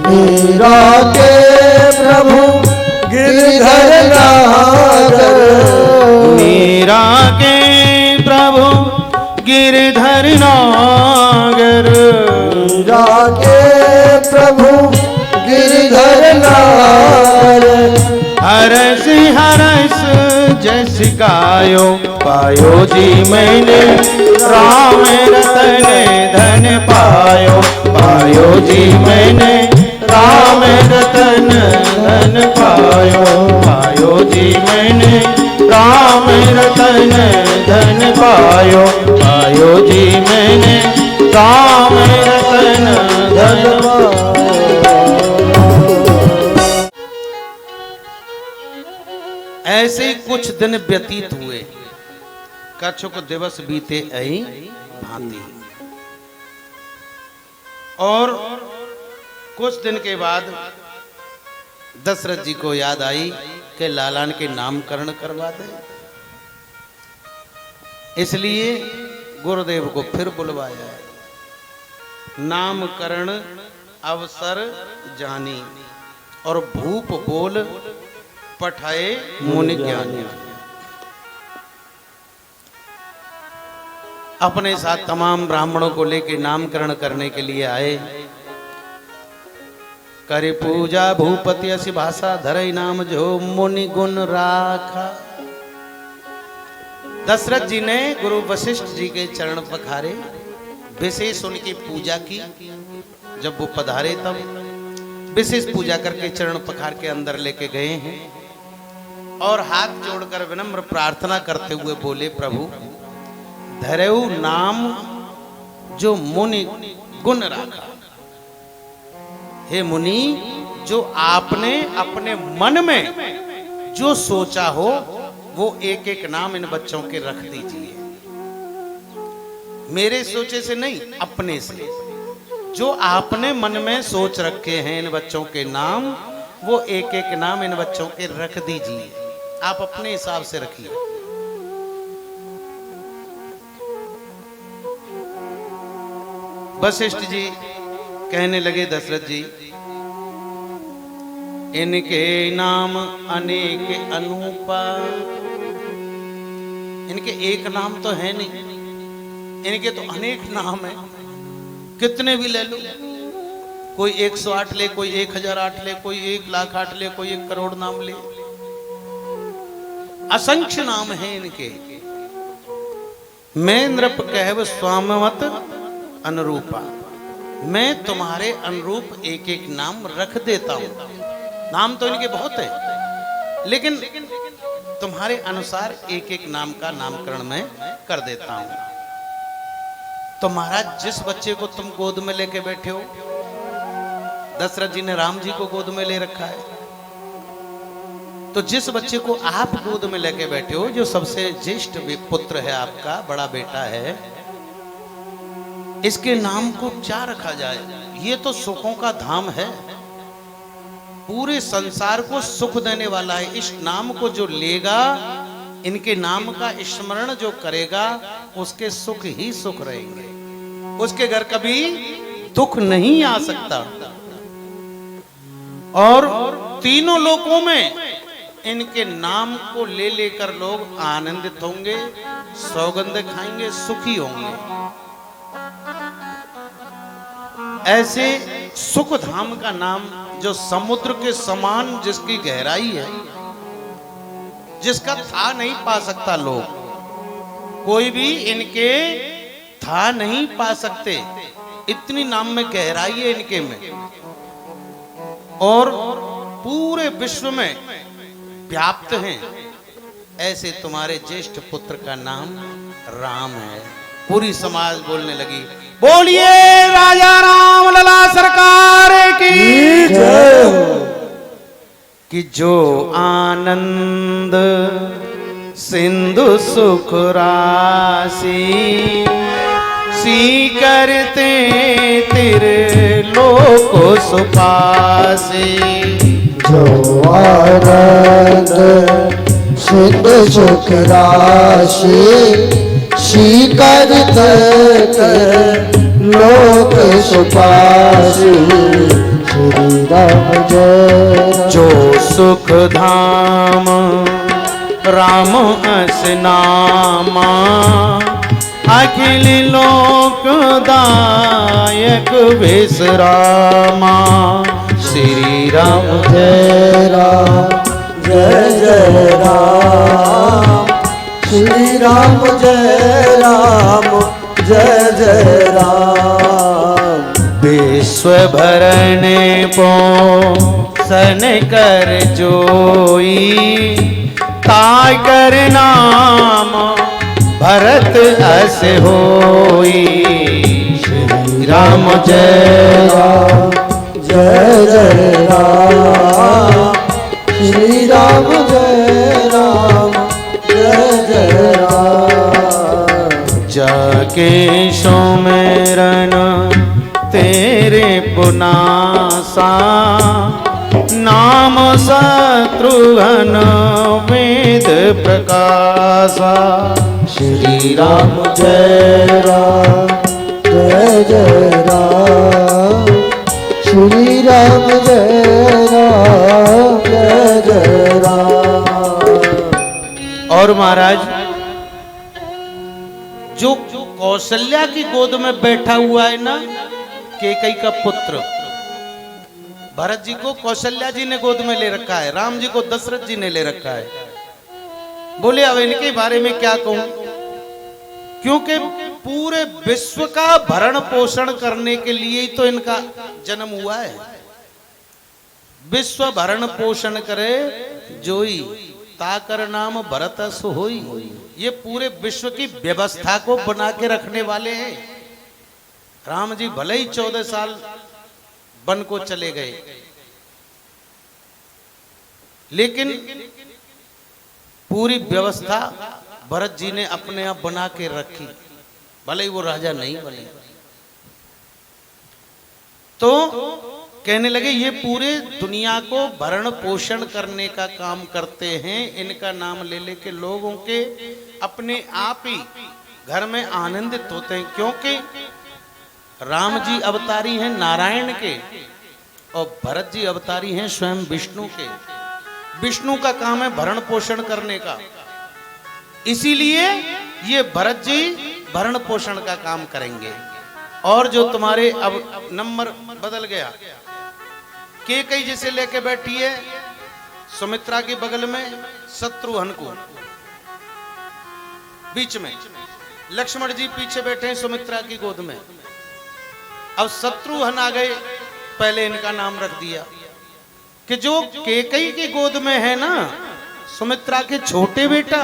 मीरा के प्रभु गिरधर नागर। मीरा के प्रभु गिरधर नागर मीरा के प्रभु गिरधर नागर। हरस हरस जस गायो पायो जी मैंने राम रतन धन पायो पायो जी मैंने राम रतन धन पायो पायो जी मैंने राम रतन धन पायो पायो जी मैंने राम रतन धन पायो। ऐसे ही कुछ दिन व्यतीत हुए, कछुक दिवस बीते ऐ भांति। और कुछ दिन के बाद दशरथ जी को याद आई कि लालान के नामकरण करवा दें, इसलिए गुरुदेव को फिर बुलवाया है। नामकरण अवसर जानी और भूप बोल पठाए मुनि ज्ञानी। अपने साथ तमाम ब्राह्मणों को लेकर नामकरण करने के लिए आए। करे पूजा भूपति असी भाषा धरई नाम जो मुनि गुण राखा। दशरथ जी ने गुरु वशिष्ठ जी के चरण पखारे, विशेष उनकी पूजा की। जब वो पधारे तब विशेष पूजा करके चरण पखार के अंदर लेके गए हैं और हाथ जोड़कर विनम्र प्रार्थना करते हुए बोले, प्रभु धरेऊ नाम जो मुनि गुण राखा। हे मुनि, जो आपने अपने मन में जो सोचा हो वो एक एक नाम इन बच्चों के रख दीजिए। मेरे सोचे से नहीं, अपने से। जो आपने मन में सोच रखे हैं इन बच्चों के नाम, वो एक एक नाम इन बच्चों के रख दीजिए। आप अपने हिसाब से रखिए। वशिष्ठ जी कहने लगे, दशरथ जी इनके नाम अनेक अनूपा। इनके एक नाम तो है नहीं, इनके तो अनेक नाम है। कितने भी ले लो, कोई 108 ले, कोई 1008 ले, कोई 1,00,008 ले, कोई 1 करोड़ नाम ले। असंख्य नाम है इनके। मैं नृप कहव स्वामवत अनुरूपा। मैं तुम्हारे अनुरूप एक एक नाम रख देता हूं। नाम तो इनके बहुत है, लेकिन तुम्हारे अनुसार एक एक नाम का नामकरण मैं कर देता हूं। तो महाराज, जिस बच्चे को तुम गोद में लेके बैठे हो, दशरथ जी ने राम जी को गोद में ले रखा है, तो जिस बच्चे को आप गोद में लेके बैठे हो, जो सबसे ज्येष्ठ पुत्र है आपका, बड़ा बेटा है, इसके नाम को क्या रखा जाए? ये तो सुखों का धाम है, पूरे संसार को सुख देने वाला है। इस नाम को जो लेगा, इनके नाम का स्मरण जो करेगा, उसके सुख ही सुख रहेंगे। उसके घर कभी दुख नहीं आ सकता। और तीनों लोकों में इनके नाम को ले लेकर लोग आनंदित होंगे, सौगंध खाएंगे, सुखी होंगे। ऐसे सुख धाम का नाम जो समुद्र के समान जिसकी गहराई है, जिसका था नहीं पा सकता लोग, कोई भी इनके था नहीं पा सकते, इतनी नाम में गहराई है इनके में। और पूरे विश्व में व्याप्त हैं। ऐसे तुम्हारे ज्येष्ठ पुत्र का नाम राम है। पूरी समाज बोलने लगी, बोलिए राजा राम लला सरकार की जय हो। कि जो आनंद सिंधु सुख राशि सी करते तेरे लोक सुपासी। जो आनंद सिंधु सुख राशि शीकर लोक सुपासी। श्री राम जय। जो सुख धाम राम अस नामा अखिल लोक दायक विश्रामा। श्री राम जय राम जय जय राम श्री राम जय राम जय जय राम। विश्व भरने पो सन कर जोई ताय कर नाम भरत अस होई। श्री राम जय राम जय जय राम श्री राम जय राम जय जय राम। जाके सुमिरन तेरे पुनासा नाम शत्रुघ्न वेद प्रकाशा। श्री राम जय राम जय जय राम श्री राम जय राम जय जय राम। और महाराज जो कौशल्या की गोद में बैठा हुआ है ना, कैकेयी का पुत्र, भरत जी को कौशल्या जी ने गोद में ले रखा है, राम जी को दशरथ जी ने ले रखा है। बोले अब इनके बारे में क्या कहूं, क्योंकि पूरे विश्व का भरण पोषण करने के लिए ही तो इनका जन्म हुआ है। विश्व भरण पोषण करे जोई ताकर नाम भरत अस होई। ये पूरे विश्व की व्यवस्था को बना के रखने वाले हैं। राम जी भले ही 14 साल वन को चले गए, लेकिन पूरी व्यवस्था भरत जी ने अपने आप बना के रखी, भले ही वो राजा नहीं बने। तो कहने लगे ये पूरे दुनिया को भरण पोषण करने का काम करते हैं। इनका नाम ले लेके लोगों के अपने आप ही घर में आनंदित होते हैं, क्योंकि राम जी अवतारी हैं नारायण के और भरत जी अवतारी हैं स्वयं विष्णु के। विष्णु का काम है भरण पोषण करने का, इसीलिए ये भरत जी भरण पोषण का काम करेंगे। और जो तुम्हारे अब नंबर बदल गया, कैकेयी जिसे लेके बैठी है सुमित्रा के बगल में शत्रुघ्न को, बीच में लक्ष्मण जी पीछे बैठे हैं सुमित्रा की गोद में। अब शत्रुघ्न आ गए, पहले इनका नाम रख दिया कि जो कैकेयी की गोद में है ना सुमित्रा के छोटे बेटा,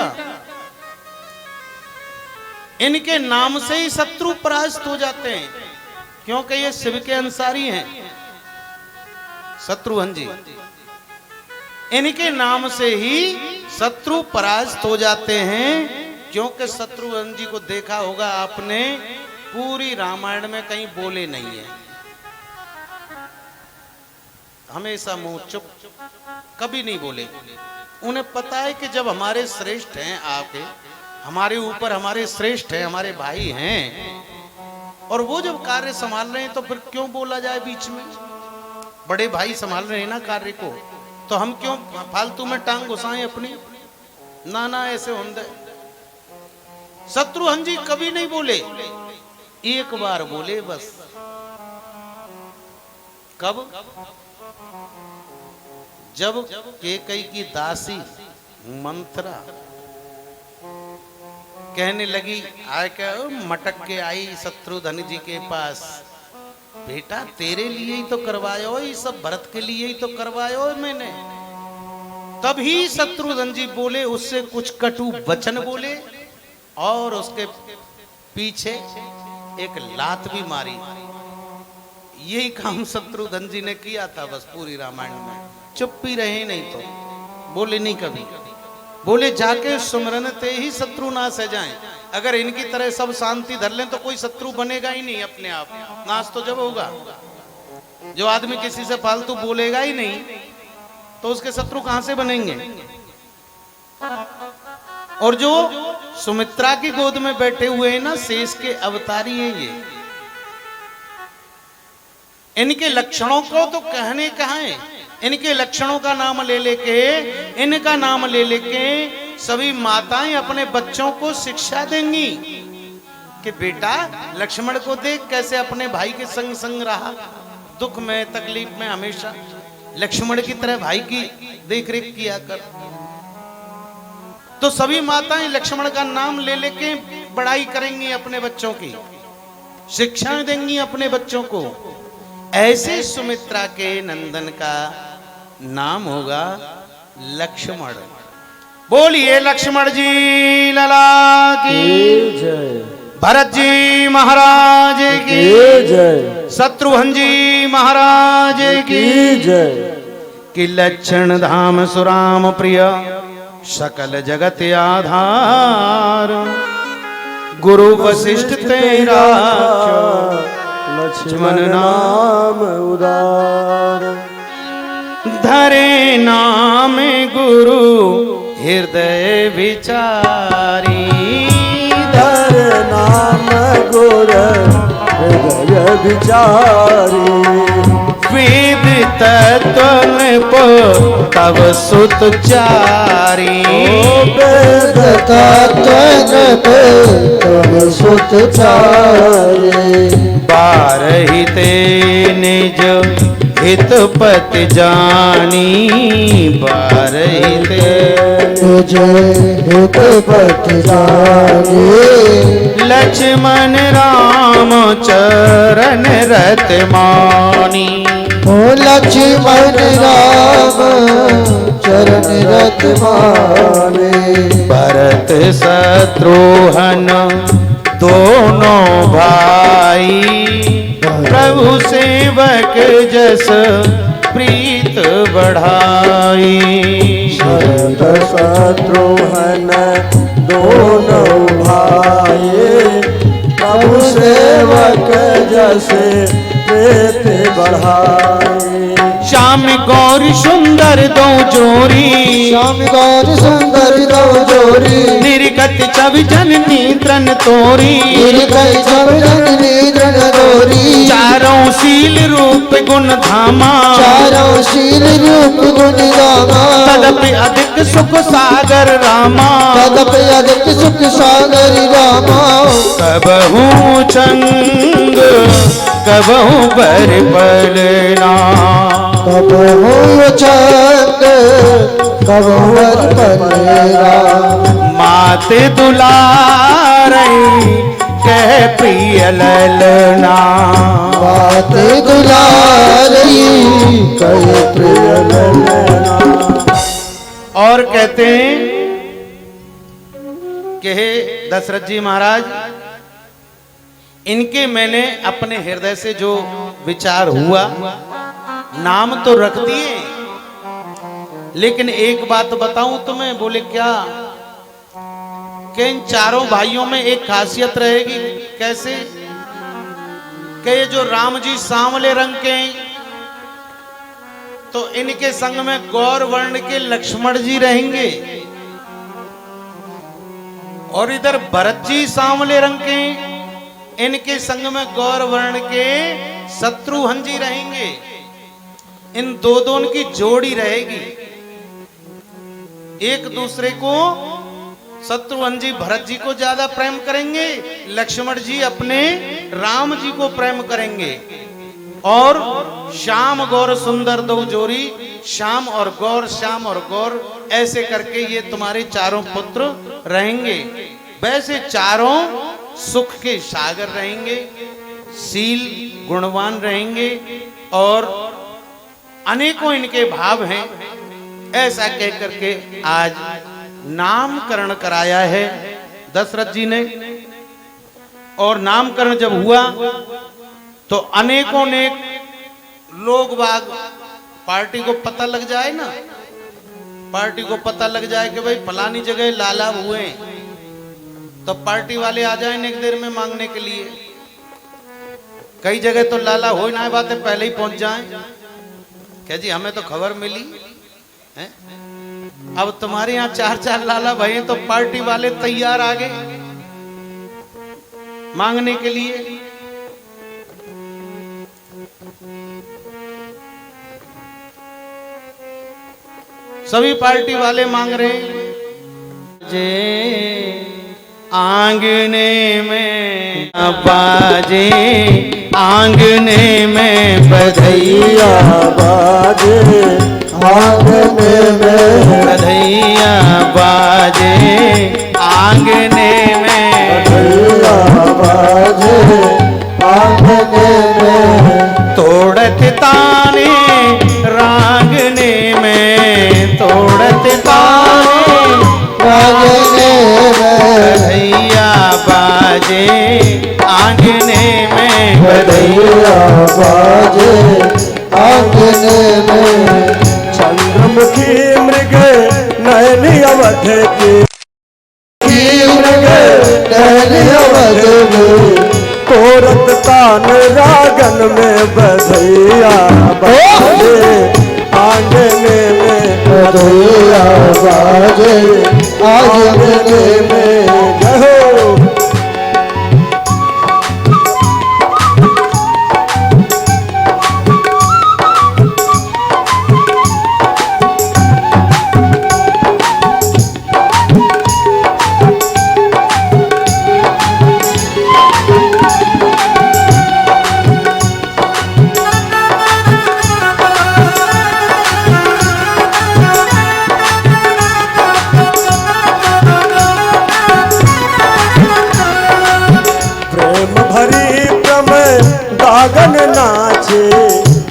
इनके नाम से ही शत्रु परास्त हो जाते हैं, क्योंकि ये शिव के अंसारी हैं। शत्रुघ्न जी, इनके नाम से ही शत्रु परास्त हो जाते हैं, क्योंकि शत्रुघ्न जी को देखा होगा आपने, पूरी रामायण में कहीं बोले नहीं है, हमेशा मुंह चुप, कभी नहीं बोले। उन्हें पता है कि जब हमारे श्रेष्ठ हैं आके हमारे ऊपर, हमारे श्रेष्ठ हैं, हमारे भाई हैं, और वो जब कार्य संभाल रहे हैं तो फिर क्यों बोला जाए बीच में। बड़े भाई संभाल रहे हैं ना कार्य को, तो हम क्यों फालतू में टांग घुसाएं अपनी। ना ना ऐसे होंगे। शत्रुघ्न जी कभी नहीं बोले, एक बार बोले बस, कब? जब केकई की दासी मंत्रा कहने लगी, आए क्या मटक के आई शत्रुघ्न जी के पास, बेटा तेरे लिए ही तो करवायो, ये सब भरत के लिए ही तो करवायो मैंने। तभी शत्रुघ्न जी बोले, उससे कुछ कटु वचन बोले और उसके पीछे एक लात भी मारी। यही काम शत्रुघ्न जी ने किया था बस पूरी रामायण में। चुप ही रहे, नहीं तो बोले नहीं कभी। बोले जाके सुमरन ते ही शत्रु नाश है जाए। अगर इनकी तरह सब शांति धर लें तो कोई शत्रु बनेगा ही नहीं, अपने आप नाश तो जब होगा। जो आदमी किसी से फालतू बोलेगा ही नहीं तो उसके शत्रु कहां से बनेंगे। और जो सुमित्रा की गोद में बैठे हुए हैं ना, शेष के अवतारी हैं ये। इनके लक्षणों को तो कहने कहाँ है, इनके लक्षणों का नाम ले लेके, इनका नाम ले लेके सभी माताएं अपने बच्चों को शिक्षा देंगी कि बेटा लक्ष्मण को देख कैसे अपने भाई के संग संग रहा, दुख में तकलीफ में हमेशा लक्ष्मण की तरह भाई की देख रेख किया कर। तो सभी माताएं लक्ष्मण का नाम ले लेके बड़ाई करेंगी, अपने बच्चों की शिक्षाएं देंगी अपने बच्चों को। ऐसे सुमित्रा के नंदन का नाम होगा लक्ष्मण। बोलिए लक्ष्मण जी लला की जय, भरत जी महाराज की जय, शत्रुघ्न जी महाराज की जय। कि लक्षण धाम सुराम प्रिय सकल जगत आधार, गुरु वशिष्ठ तेरा लक्ष्मण नाम उदार, धरे नाम गुरु हृदय विचारी। धर नाम गुर हृदय विचारी, वेद तत्व पो तव सुत चारी। वेद तत्व तव सुत चारी, बारहि ते निज हित पति जानी। बारहि ते तुझे हित पति जानी, लक्ष्मण राम चरण रत मानी। ओ लक्ष्मण राम चरण रत माने। भरत शत्रुघ्न दोनों भाई, प्रभु सेवक जस प्रीत बढ़ाई। भरत शत्रुघ्न दोनों भाई, प्रभु सेवक जैसे प्रीत बढ़ाए। श्याम गौर सुंदर दो जोरी, श्याम गौर सुंदर दो जोरी। निर्गत छवि जननी तन तोरी। निर्गत छवि जननी तन तोरी। चारों शील रूप गुण धामा, चारों शील रूप गुण धामा। तदपि अधिक सुख सागर रामा, तदपि अधिक सुख सागर रामा। कबहू चंग कबहू बर पलना। कबहू चंग कबहू बर पलना। माते दुलारई कह प्रिय ललना। बात दुलारी कह प्रिय ललना। और कहते हैं कि हे दशरथ जी महाराज, इनके मैंने अपने हृदय से जो विचार हुआ, नाम तो रख दिए, लेकिन एक बात बताऊं तुम्हें। बोले क्या? कि इन चारों भाइयों में एक खासियत रहेगी। कैसे? कि ये जो राम जी सांवले रंग के हैं, तो इनके संग में गौर वर्ण के लक्ष्मण जी रहेंगे, और इधर भरत जी सांवले रंग के हैं, इनके संग में गौर वर्ण के शत्रुघ्न जी रहेंगे। इन दो की जोड़ी रहेगी। एक दूसरे को शत्रुघ्न जी भरत जी को ज्यादा प्रेम करेंगे, लक्ष्मण जी अपने राम जी को प्रेम करेंगे। और श्याम गौर सुंदर दो जोरी, श्याम और गौर, श्याम और गौर, ऐसे करके ये तुम्हारे चारों पुत्र रहेंगे। वैसे चारों सुख के सागर रहेंगे, शील गुणवान रहेंगे और अनेकों इनके भाव हैं। ऐसा कह करके आज नामकरण कराया है दशरथ जी ने। और नामकरण जब हुआ तो अनेकों ने लोग बाग, पार्टी को पता लग जाए ना, पार्टी को पता लग जाए कि भाई फलानी जगह लाला हुए, तो पार्टी वाले आ जाए एक देर में मांगने के लिए। कई जगह तो लाला हो ना बात है, पहले ही पहुंच जाए। क्या जी हमें तो खबर मिली है, अब तुम्हारे यहाँ 4-4 लाला भई तो पार्टी वाले तैयार आ गए मांगने के लिए। सभी पार्टी वाले मांग रहे हैं। जे आंगने में बाजे, आंगने में बधैया बाजे, आंगने में बधैया बाजे, आंगने में बधैया बाजे, आंगने में तोड़त ताने रांगने में, तोड़त ताने रांगने में बधैया बाजे, आंगने में बधैया बाजे, आंगने में चंद्रमुखी मृग नयनी अवध की मृग नैन अवध में तोरत तान रागन में बधैया बाजे, आंगने में बधैया बाजे, आंगने में जय हो। दागन नाचे,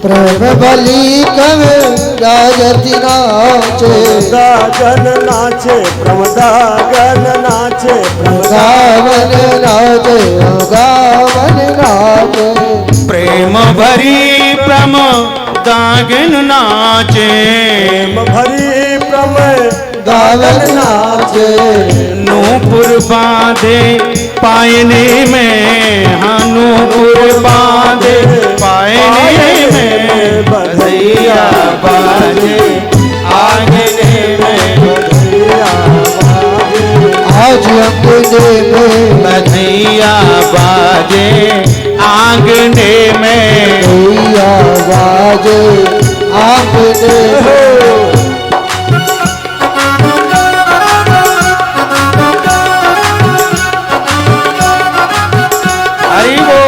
प्रेम बलि कव राजति नाचे, दागन नाचे, प्रमदागन नाचे, गावन नाचे, गावन नाचे, प्रेम भरी प्रम दागन नाचे, प्रेम भरी प्रम गावन नाचे, नूपुर बांधे पायने में, हाँ नूपुर बांधे पायने में, बधैया बाजे आंगने में, बधैया बाजे, आज अंगने में बधैया बाजे आंगने में, बधैया बाजे, आंगने में हरि बोल।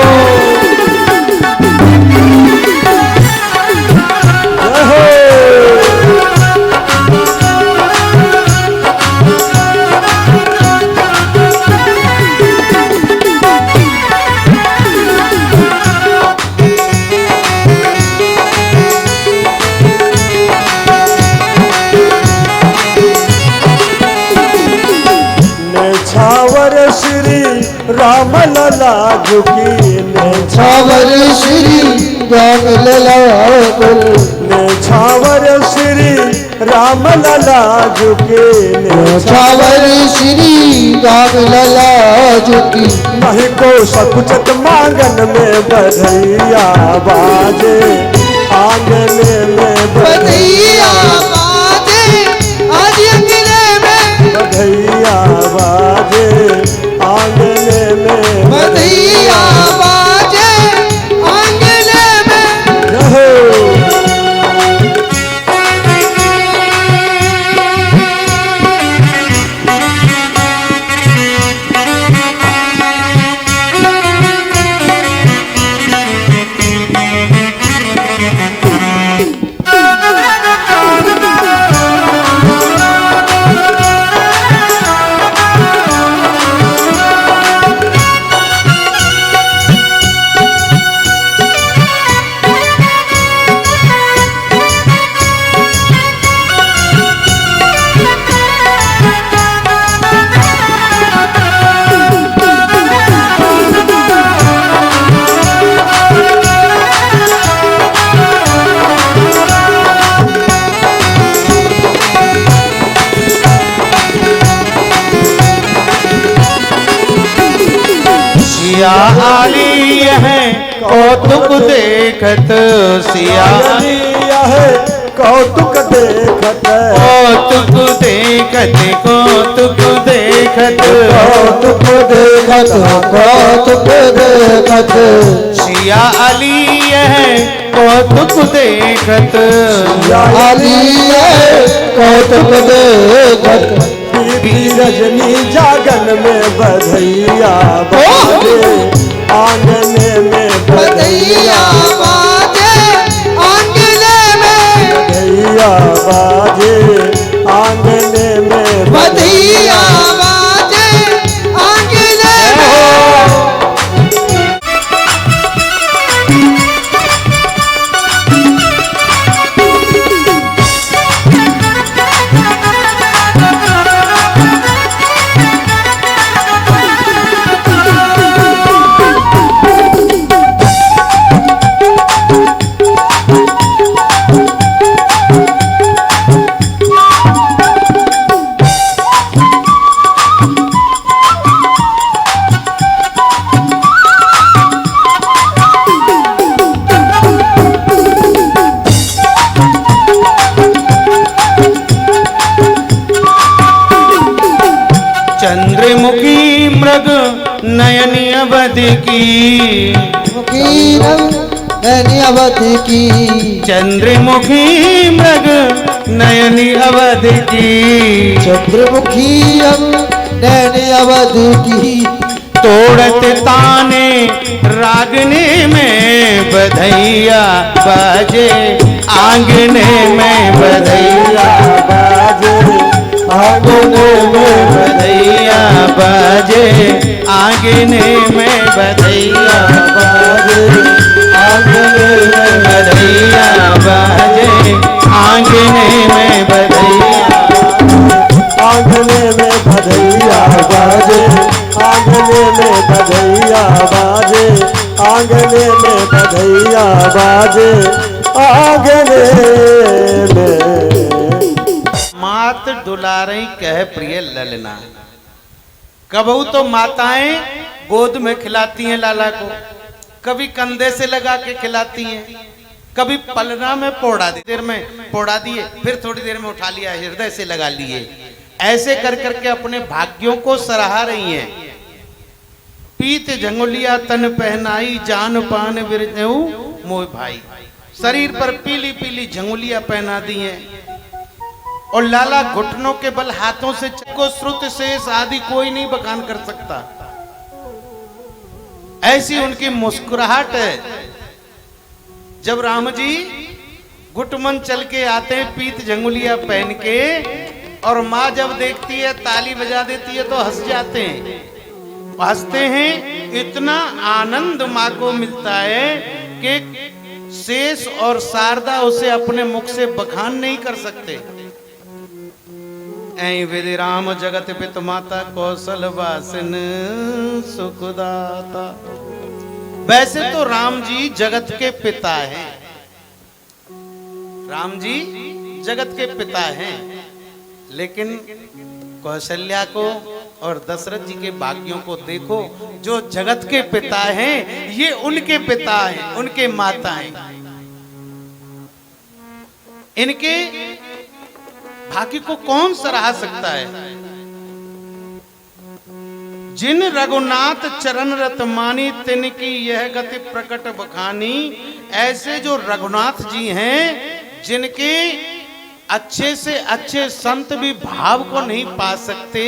छावर श्री राम लला झुकी ने छावर श्री राम लला ने छावर श्री राम लला झुके ने छावर श्री राम लला झुकी, नहीं को सकुचत मांगन में बधैया बाजे, आंगने में बधैया बाजे, आज अंगने में बधैया बाजे, आंगने में बधैया बाजे, आंगने में रहो। सिया आली है कौतुक देखत सिया है कौतुक देखत कौतुक देखत कौतुक देखत कौतुक देखत कौतुक देखत सिया अली है कौतुक देखत आली है कौतुक देखत बीती रजनी जागन में बधैया बाजे आंगने में बधैया बाजे आंगने में बधैया बाजे आंगने में बधैया बाजे आंगने में चंद्रमुखी मृग नयनी अवधि की मुखीरम नैनी अवधि की चंद्रमुखी मृग नयनी अवधि की चंद्रमुखी अब नैनी अवधि की तोड़त ताने रागने में बधैया बाजे आंगने में बधैया बाजे आंगने में बधैया बाजे आंगने में बधैया बाजे आंगने में बधैया बाजे आंगने में बधैया आंगने में बधैया बाजे आंगने में बधैया बाजे आंगने में बधैया बाजे आंगने में मात दुलारई कह प्रिय ललना। कबहू तो माताएं गोद में खिलाती हैं लाला को, कभी कंधे से लगा के खिलाती हैं, कभी पलना में पोड़ा दी, देर में पोड़ा दिए, फिर थोड़ी देर में उठा लिया, हृदय से लगा लिए। ऐसे कर करके अपने भाग्यों को सराहा रही हैं। पीत झंगुलिया तन पहनाई जान पान विरजऊ मोह भाई, शरीर पर पीली पीली झंगुलिया पहना दी हैं और लाला घुटनों के बल हाथों से को श्रुत शेष आदि कोई नहीं बखान कर सकता। ऐसी उनकी मुस्कुराहट है। जब राम जी घुटमन चल के आते हैं पीत झंगुलिया पहन के, और माँ जब देखती है ताली बजा देती है तो हंस जाते हैं, हंसते हैं। इतना आनंद माँ को मिलता है कि शेष और शारदा उसे अपने मुख से बखान नहीं कर सकते। ऐ विधि राम जगत पित माता कौशल वासन सुखदाता। वैसे तो राम जी जगत के पिता हैं, राम जी जगत के पिता हैं, लेकिन कौशल्या को और दशरथ जी के भाग्यों को देखो। जो जगत के पिता हैं ये उनके पिता हैं, उनके माता हैं। इनके भाग्य को कौन सराह सकता है। जिन रघुनाथ चरण रत मानी तिनकी यह गति प्रकट बखानी। ऐसे जो रघुनाथ जी हैं जिनके अच्छे से अच्छे संत भी भाव को नहीं पा सकते,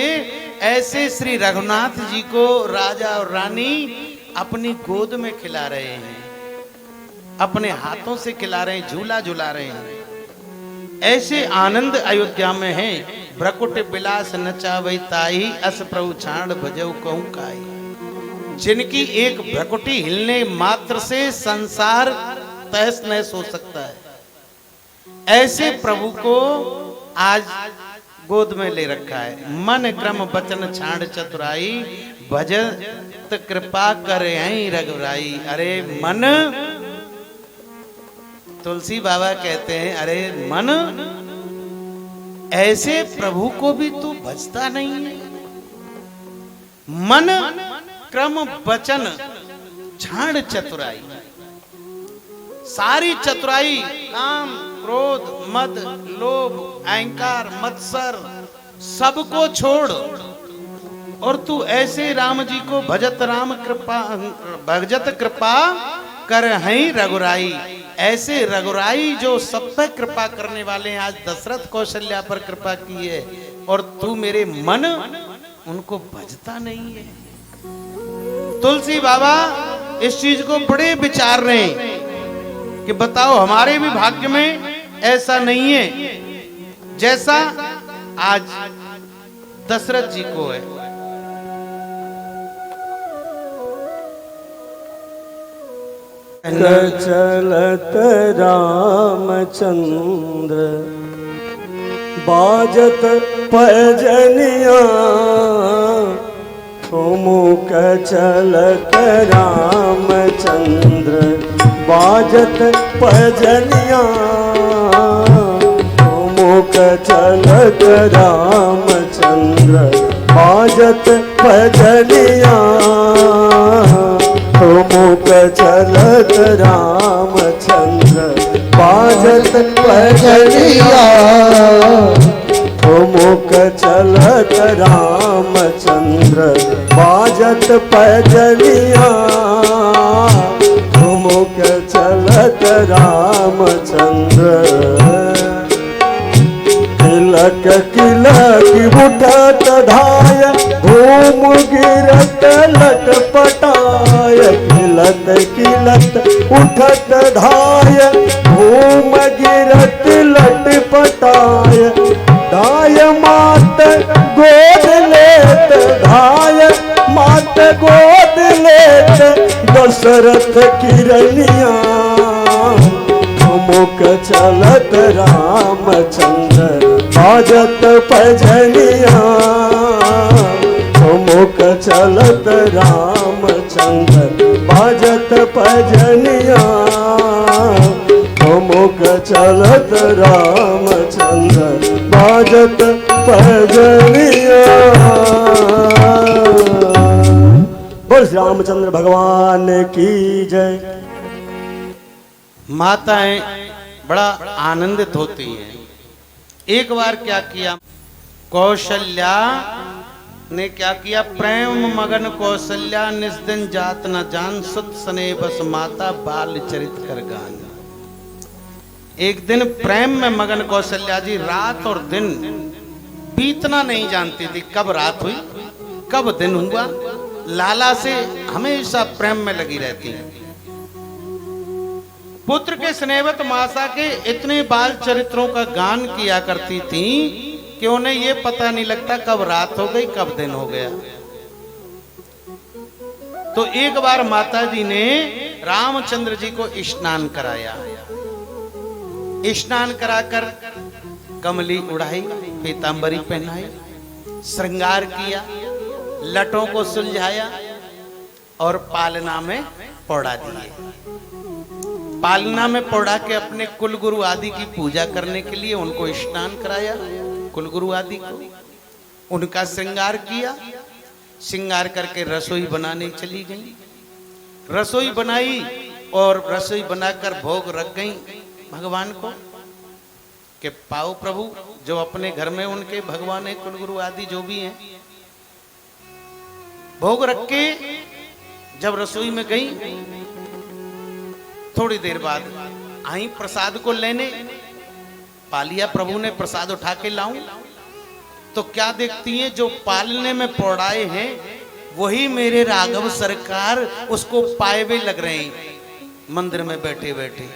ऐसे श्री रघुनाथ जी को राजा और रानी अपनी गोद में खिला रहे हैं, अपने हाथों से खिला रहे हैं, झूला झूला रहे हैं। ऐसे आनंद अयोध्या में है। भ्रकुट बिलास नचावई ताई अस प्रभु छाण भजऊ कहूं काई। जिनकी एक भ्रकुटी हिलने मात्र से संसार तहस नहस हो सकता है, ऐसे प्रभु को आज गोद में ले रखा है। मन क्रम बचन छाण चतुराई भजत कृपा करे हैं रघुराई। अरे मन, तुलसी बाबा कहते हैं अरे मन, ऐसे प्रभु को भी तू भजता नहीं है। मन क्रम वचन झाड़ चतुराई, सारी चतुराई काम क्रोध मद लोभ अहंकार मत्सर सबको छोड़ और तू ऐसे राम जी को भजत राम कृपा भजत कृपा कर हई रघुराई। ऐसे रघुराई जो सब पर कृपा करने वाले हैं, आज दशरथ कौशल्या पर कृपा की है और तू मेरे मन उनको भजता नहीं है। तुलसी बाबा इस चीज को बड़े विचार रहे हैं कि बताओ हमारे भी भाग्य में ऐसा नहीं है जैसा आज दशरथ जी को है। चलत रामचंद्र बाजत पैजनिया, ठुमुक चलत रामचंद्र बाजत पैजनिया, ठुमुक चलत रामचंद्र बाजत पैजनिया, ठुमुक चलत रामचंद्र बाजत पैजनिया, ठुमुक चलत रामचंद्र बाजत पैजनिया, ठुमुक चलत रामचंद्र। किलक किलक उठत धाय, घूम गिरत लटपटाय, किलत किलत उठत धाय, घूम गिरत लटपटाय, धाय मात गोद लेत, धाय मात गोद लेत, दशरथ किरनिया, ठुमुक चलत रामचंद्र बाजत पैजनिया, ठुमुक चलत रामचंद्र बाजत पैजनिया, ठुमुक चलत रामचंद्र बाजत पैजनिया। बोल श्री रामचंद्र भगवान की जय। माताएं बड़ा आनंदित होती हैं। एक बार क्या किया, कौशल्या ने क्या किया, प्रेम मगन कौशल्या निज दिन जात न जान, सुत सने बस माता बाल चरित कर गान। एक दिन प्रेम में मगन कौशल्या जी रात और दिन बीतना नहीं जानती थी, कब रात हुई कब दिन हुआ, लाला से हमेशा प्रेम में लगी रहती है। पुत्र के स्नेहवत मासा के इतने बाल चरित्रों का गान किया करती थी कि उन्हें ये पता नहीं लगता कब रात हो गई कब दिन हो गया। तो एक बार माता जी ने रामचंद्र जी को स्नान कराया, स्नान कराकर कमली उड़ाई, पीतांबरी पहनाई, श्रृंगार किया, लटों को सुलझाया और पालना में पौड़ा दिए। पालना में पौड़ा के अपने कुलगुरु आदि की पूजा करने के लिए उनको स्नान कराया, कुलगुरु आदि को उनका श्रृंगार किया, श्रृंगार करके रसोई बनाने चली गई। रसोई बनाई और रसोई बनाकर भोग रख गई भगवान को कि पाओ प्रभु, जो अपने घर में उनके भगवान है, कुलगुरु आदि जो भी हैं। भोग रख के जब रसोई में गई, थोड़ी देर बाद आई प्रसाद को लेने, पालिया प्रभु ने प्रसाद उठा के लाऊं, तो क्या देखती हैं, जो पालने में पौड़ाए हैं वही मेरे राघव सरकार उसको पाए हुए लग रहे हैं मंदिर में बैठे बैठे।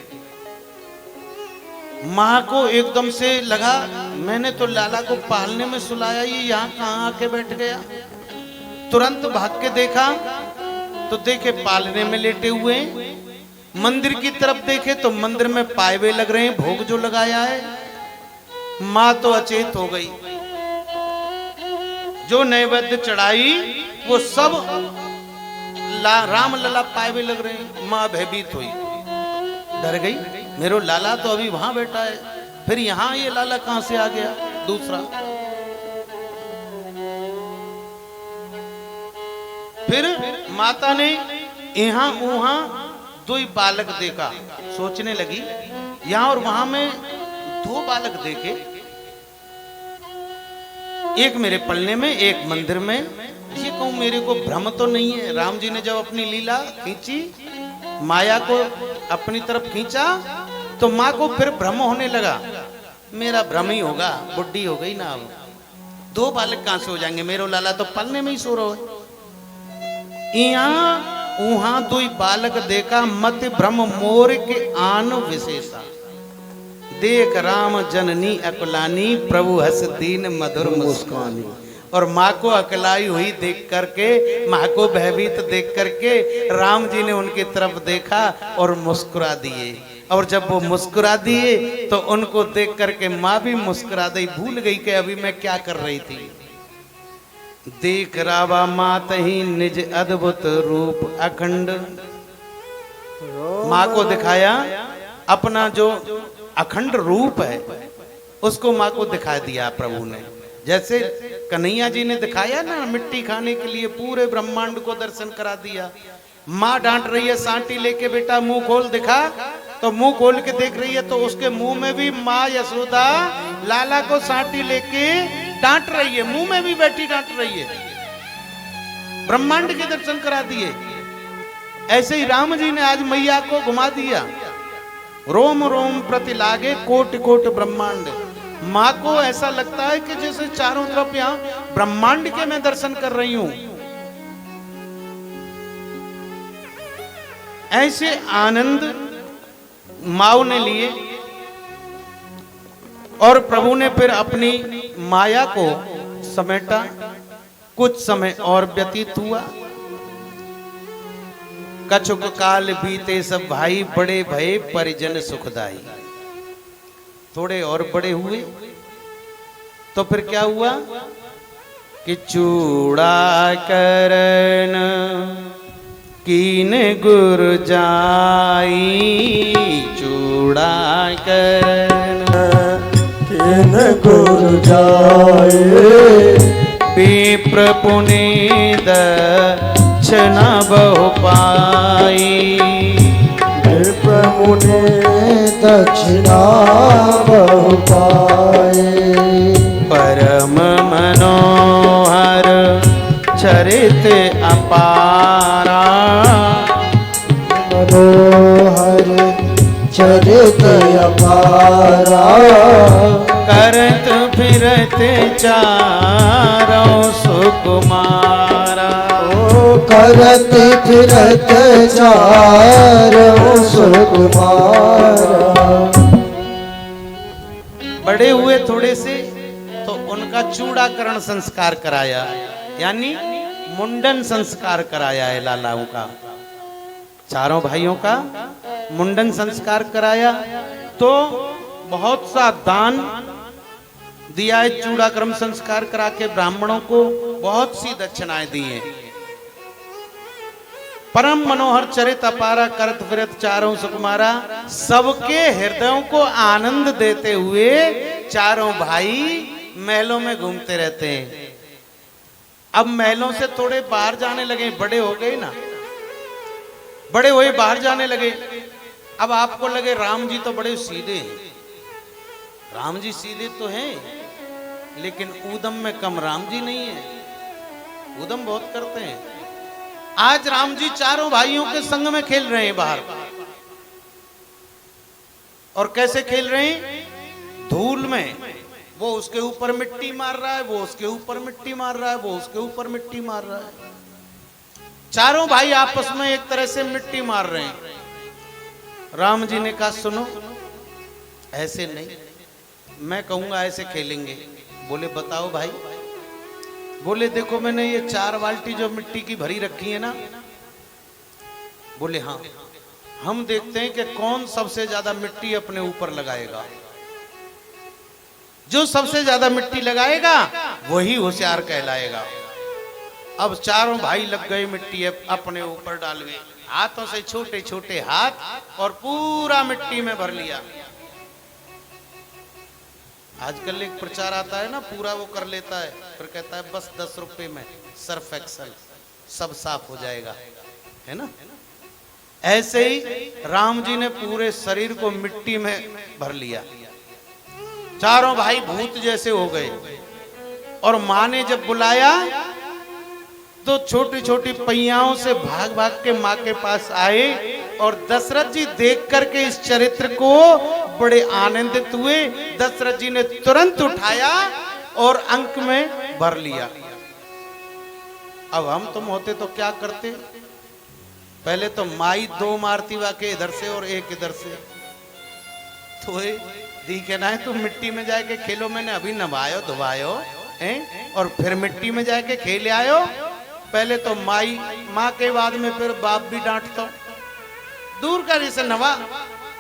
माँ को एकदम से लगा, मैंने तो लाला को पालने में सुलाया, ये यहाँ कहाँ आके बैठ गया। तुरंत भाग के देखा तो देखे पालने में लेटे हुए, मंदिर की तरफ देखे तो मंदिर में पाए हुए लग रहे हैं, भोग जो लगाया है। माँ तो अचेत हो गई, जो नैवेद्य चढ़ाई वो सब राम लला पाए हुए लग रहे हैं। माँ भयभीत हुई, डर गई, मेरो लाला तो अभी वहां बैठा है, फिर यहां ये लाला कहां से आ गया दूसरा। फिर माता ने यहाँ वहां दो ही बालक देखा, सोचने लगी यहाँ और वहां में दो बालक देखे, एक मेरे पलने में एक मंदिर में। ये कहूं मेरे को भ्रम तो नहीं है? राम जी ने जब अपनी लीला खींची, माया को अपनी तरफ खींचा, तो माँ को फिर भ्रम होने लगा, मेरा भ्रम ही होगा, बुढ़ी हो गई ना अब, दो बालक कहां से हो जाएंगे, मेरो लाला तो पलने में ही सो रहा है। यहाँ वहां दो ही बालक देखा, मत भ्रम मोर के आन विशेषा, देख राम जननी अकुलानी, प्रभु हस दीन मधुर मुस्कानी। और माँ को अकलाई हुई देख करके, माँ को भयभीत देख करके राम जी ने उनकी तरफ देखा और मुस्कुरा दिए। और जब वो मुस्कुरा दिए तो उनको देख करके माँ भी मुस्कुरा दी, भूल गई कि अभी मैं क्या कर रही थी। देख रावा मात ही निज अद्भुत रूप अखंड, माँ को दिखाया अपना जो अखंड रूप है, उसको माँ को दिखा दिया प्रभु ने। जैसे कन्हैया जी ने दिखाया ना, मिट्टी खाने के लिए पूरे ब्रह्मांड को दर्शन करा दिया। माँ डांट रही है सांटी लेके, बेटा मुंह खोल दिखा, तो मुंह खोल के देख रही है, तो उसके मुंह में भी माँ यशोदा लाला को सांटी लेके डांट रही है, मुंह में भी बैठी डांट रही है, ब्रह्मांड के दर्शन करा दिए। ऐसे ही राम जी ने आज मैया को घुमा दिया, रोम रोम प्रति लागे कोटि कोटि ब्रह्मांड। माँ को ऐसा लगता है कि जैसे चारों तरफ यहाँ ब्रह्मांड के मैं दर्शन कर रही हूं। ऐसे आनंद माँ ने लिए और प्रभु ने फिर अपनी माया को समेटा। कुछ समय और व्यतीत हुआ, कछुक काल बीते सब भाई, बड़े भये परिजन सुखदाई। थोड़े और बड़े हुए तो फिर क्या हुआ कि चूड़ा करन कीन गुर जाई, चूड़ा करन कीन गुर जाए, विप्र पुनि दक्षिणा बहु पाई, प्रभु ने दक्षिणा बहु पाए। परम मनोहर चरित अपारा, मनोहर चरित अपारा, करत फिरत चारों सुकुमारा। करत फिरत चारों सुकुमारा। बड़े हुए थोड़े से तो उनका चूड़ाकरण संस्कार कराया, यानी मुंडन संस्कार कराया है लालाओं का, चारों भाइयों का मुंडन संस्कार कराया। तो बहुत सा दान दिया है, चूड़ाकरण संस्कार करा के ब्राह्मणों को बहुत सी दक्षिणाएं दी हैं। परम मनोहर चरित अपारा, करत फिरत चारों सुकुमारा, सबके हृदयों को आनंद देते हुए चारों भाई महलों में घूमते रहते हैं। अब महलों से थोड़े बाहर जाने लगे, बड़े हो गए ना, बड़े हुए बाहर जाने लगे। अब आपको लगे राम जी तो बड़े सीधे हैं, राम जी सीधे तो हैं, लेकिन ऊधम में कम राम जी नहीं है, ऊधम बहुत करते हैं। आज राम जी चारों भाइयों के संग में खेल रहे हैं बाहर, और कैसे खेल रहे हैं? धूल में, वो उसके ऊपर मिट्टी मार रहा है, वो उसके ऊपर मिट्टी मार रहा है, वो उसके ऊपर मिट्टी मार रहा है। चारों भाई आपस में एक तरह से मिट्टी मार रहे हैं। राम जी ने कहा सुनो, ऐसे नहीं, मैं कहूंगा ऐसे खेलेंगे। बोले बताओ भाई। बोले देखो मैंने ये 4 बाल्टी जो मिट्टी की भरी रखी है ना। बोले हाँ, हम देखते हैं कि कौन सबसे ज्यादा मिट्टी अपने ऊपर लगाएगा। जो सबसे ज्यादा मिट्टी लगाएगा वही होशियार कहलाएगा। अब चारों भाई लग गए मिट्टी अपने ऊपर डालवे, हाथों से छोटे छोटे हाथ, और पूरा मिट्टी में भर लिया। आजकल एक प्रचार आता है ना, पूरा वो कर लेता है, फिर कहता है बस 10 रुपए में सर्फ एक्सल। सब साफ हो जाएगा, है ना। ऐसे ही राम जी ने पूरे शरीर को मिट्टी में भर लिया, चारों भाई भूत जैसे हो गए। और माँ ने जब बुलाया तो छोटी छोटी पैयाओं से भाग भाग के माँ के पास आए, और दशरथ जी देख करके इस चरित्र को बड़े आनंदित हुए। दशरथ जी ने तुरंत उठाया और अंक में भर लिया। अब हम तुम होते तो क्या करते? पहले तो माई दो मारती वाके इधर से और एक इधर से, तो दी के ना तुम मिट्टी में जाके खेलो, मैंने अभी नवायो धुवायो हैं और फिर मिट्टी में जाके खेल आयो। पहले तो माई, माँ के बाद में फिर बाप भी डांटता, दूर कर इसे नवा,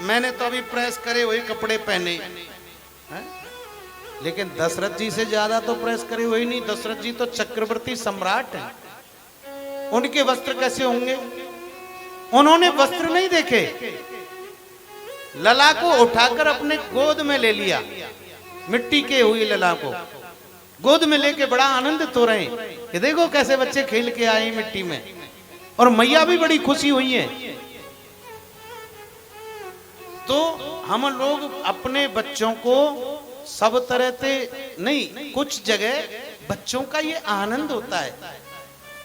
मैंने तो अभी प्रेस करे हुए कपड़े पहने हैं। लेकिन दशरथ जी से ज्यादा तो प्रेस करे हुए नहीं। दशरथ जी तो चक्रवर्ती सम्राट हैं, उनके वस्त्र कैसे होंगे? उन्होंने वस्त्र नहीं देखे, लला को उठाकर अपने गोद में ले लिया, मिट्टी के हुई लला को गोद में लेके बड़ा आनंदित हो रहे हैं कि देखो कैसे बच्चे खेल के आए मिट्टी में, और मैया भी बड़ी खुशी हुई है। तो हम लोग अपने बच्चों को सब तरह से नहीं, कुछ जगह बच्चों का ये आनंद होता है।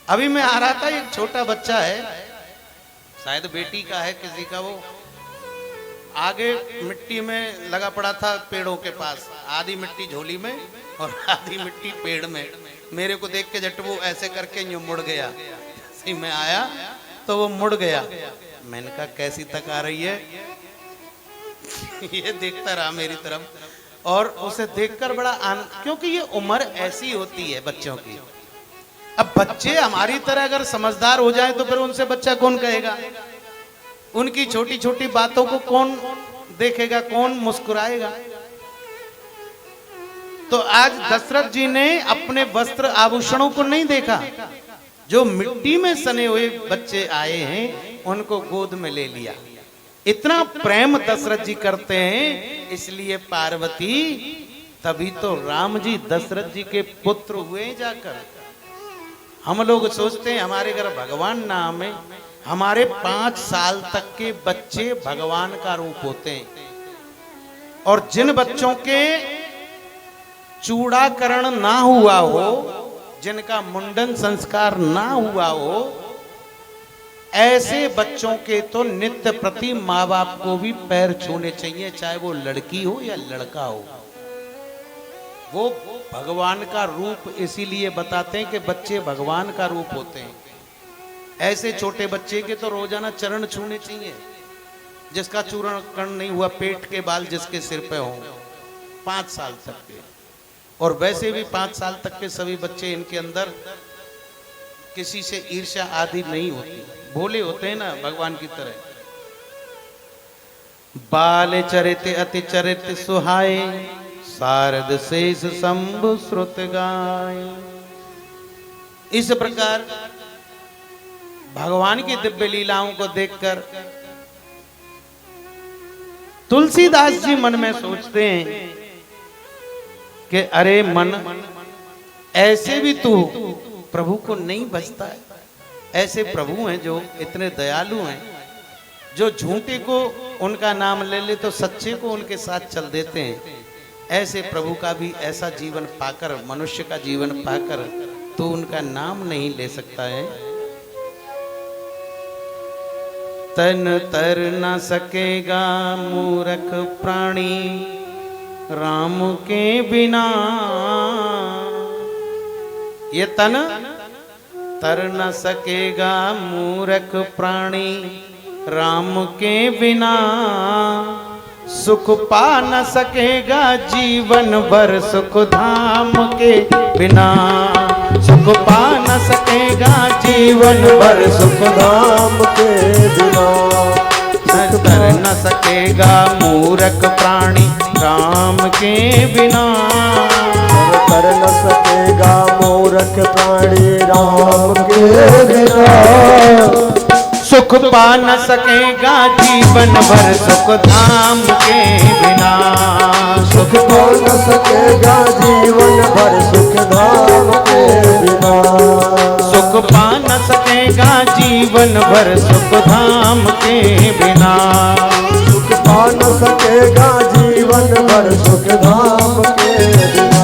अभी मैं आ रहा था, एक छोटा बच्चा है, शायद बेटी का है किसी का, वो आगे मिट्टी में लगा पड़ा था पेड़ों के पास, आधी मिट्टी झोली में और आधी मिट्टी पेड़ में। मेरे को देख के जट वो ऐसे करके यूं मुड़ गया। जैसे मैं आया तो वो मुड़ गया। मैंने कहा कैसी तक आ रही है? ये देखता रहा मेरी तरफ, और उसे देखकर बड़ा क्योंकि ये उम्र ऐसी होती है बच्चों की। अब बच्चे हमारी तरह अगर समझदार हो जाए तो फिर उनसे बच्चा कौन कहेगा? उनकी छोटी छोटी बातों को कौन देखेगा, कौन मुस्कुराएगा? तो आज दशरथ जी ने अपने वस्त्र आभूषणों को नहीं देखा, जो मिट्टी में सने हुए बच्चे आए हैं उनको गोद में ले लिया। इतना प्रेम दशरथ जी करते हैं, इसलिए पार्वती, तभी तो राम जी दशरथ जी के पुत्र हुए जाकर। हम लोग सोचते हैं हमारे घर भगवान नाम है, हमारे 5 साल तक के बच्चे भगवान का रूप होते हैं। और जिन बच्चों के चूड़ाकरण ना हुआ हो, जिनका मुंडन संस्कार ना हुआ हो, ऐसे बच्चों के तो नित्य प्रति माँ बाप को भी पैर छूने चाहिए, चाहे वो लड़की हो या लड़का हो। वो भगवान का रूप इसीलिए बताते हैं कि बच्चे भगवान का रूप होते हैं। ऐसे छोटे बच्चे के तो रोजाना चरण छूने चाहिए, जिसका चूड़ाकरण नहीं हुआ, पेट के बाल जिसके सिर पे हो, 5 साल तक के। और वैसे भी 5 साल तक के सभी बच्चे, इनके अंदर किसी से ईर्ष्या आदि नहीं होती, भोले होते हैं ना भगवान की तरह। बाल चरित अति चरित सुहाए, शारद शेष शंभु श्रुत गाय। इस प्रकार भगवान की दिव्य लीलाओं को देखकर तुलसीदास जी मन में सोचते हैं कि अरे मन, ऐसे भी तू प्रभु को नहीं बचता है। ऐसे प्रभु हैं जो इतने दयालु हैं, जो झूठे को उनका नाम ले ले तो सच्चे को उनके साथ चल देते हैं। ऐसे प्रभु का भी ऐसा जीवन पाकर, मनुष्य का जीवन पाकर तो उनका नाम नहीं ले सकता है। तन तर न सकेगा मूर्ख प्राणी राम के बिना। ये तन तर न सकेगा मूर्ख प्राणी राम के बिना। सुख पा न सकेगा जीवन भर सुख धाम के बिना। सुख पा न सकेगा जीवन भर सुख धाम के बिना। तर न सकेगा मूर्ख प्राणी राम के बिना। कर न सकेगा मूर्ख प्राणी राम के बिना। सुख पा न सकेगा जीवन भर सुख धाम के बिना। सुख पा न सकेगा जीवन भर सुख धाम के बिना। सुख पा न सकेगा जीवन भर सुख धाम के बिना। सुख पा न सकेगा जीवन भर सुख धाम के बिना।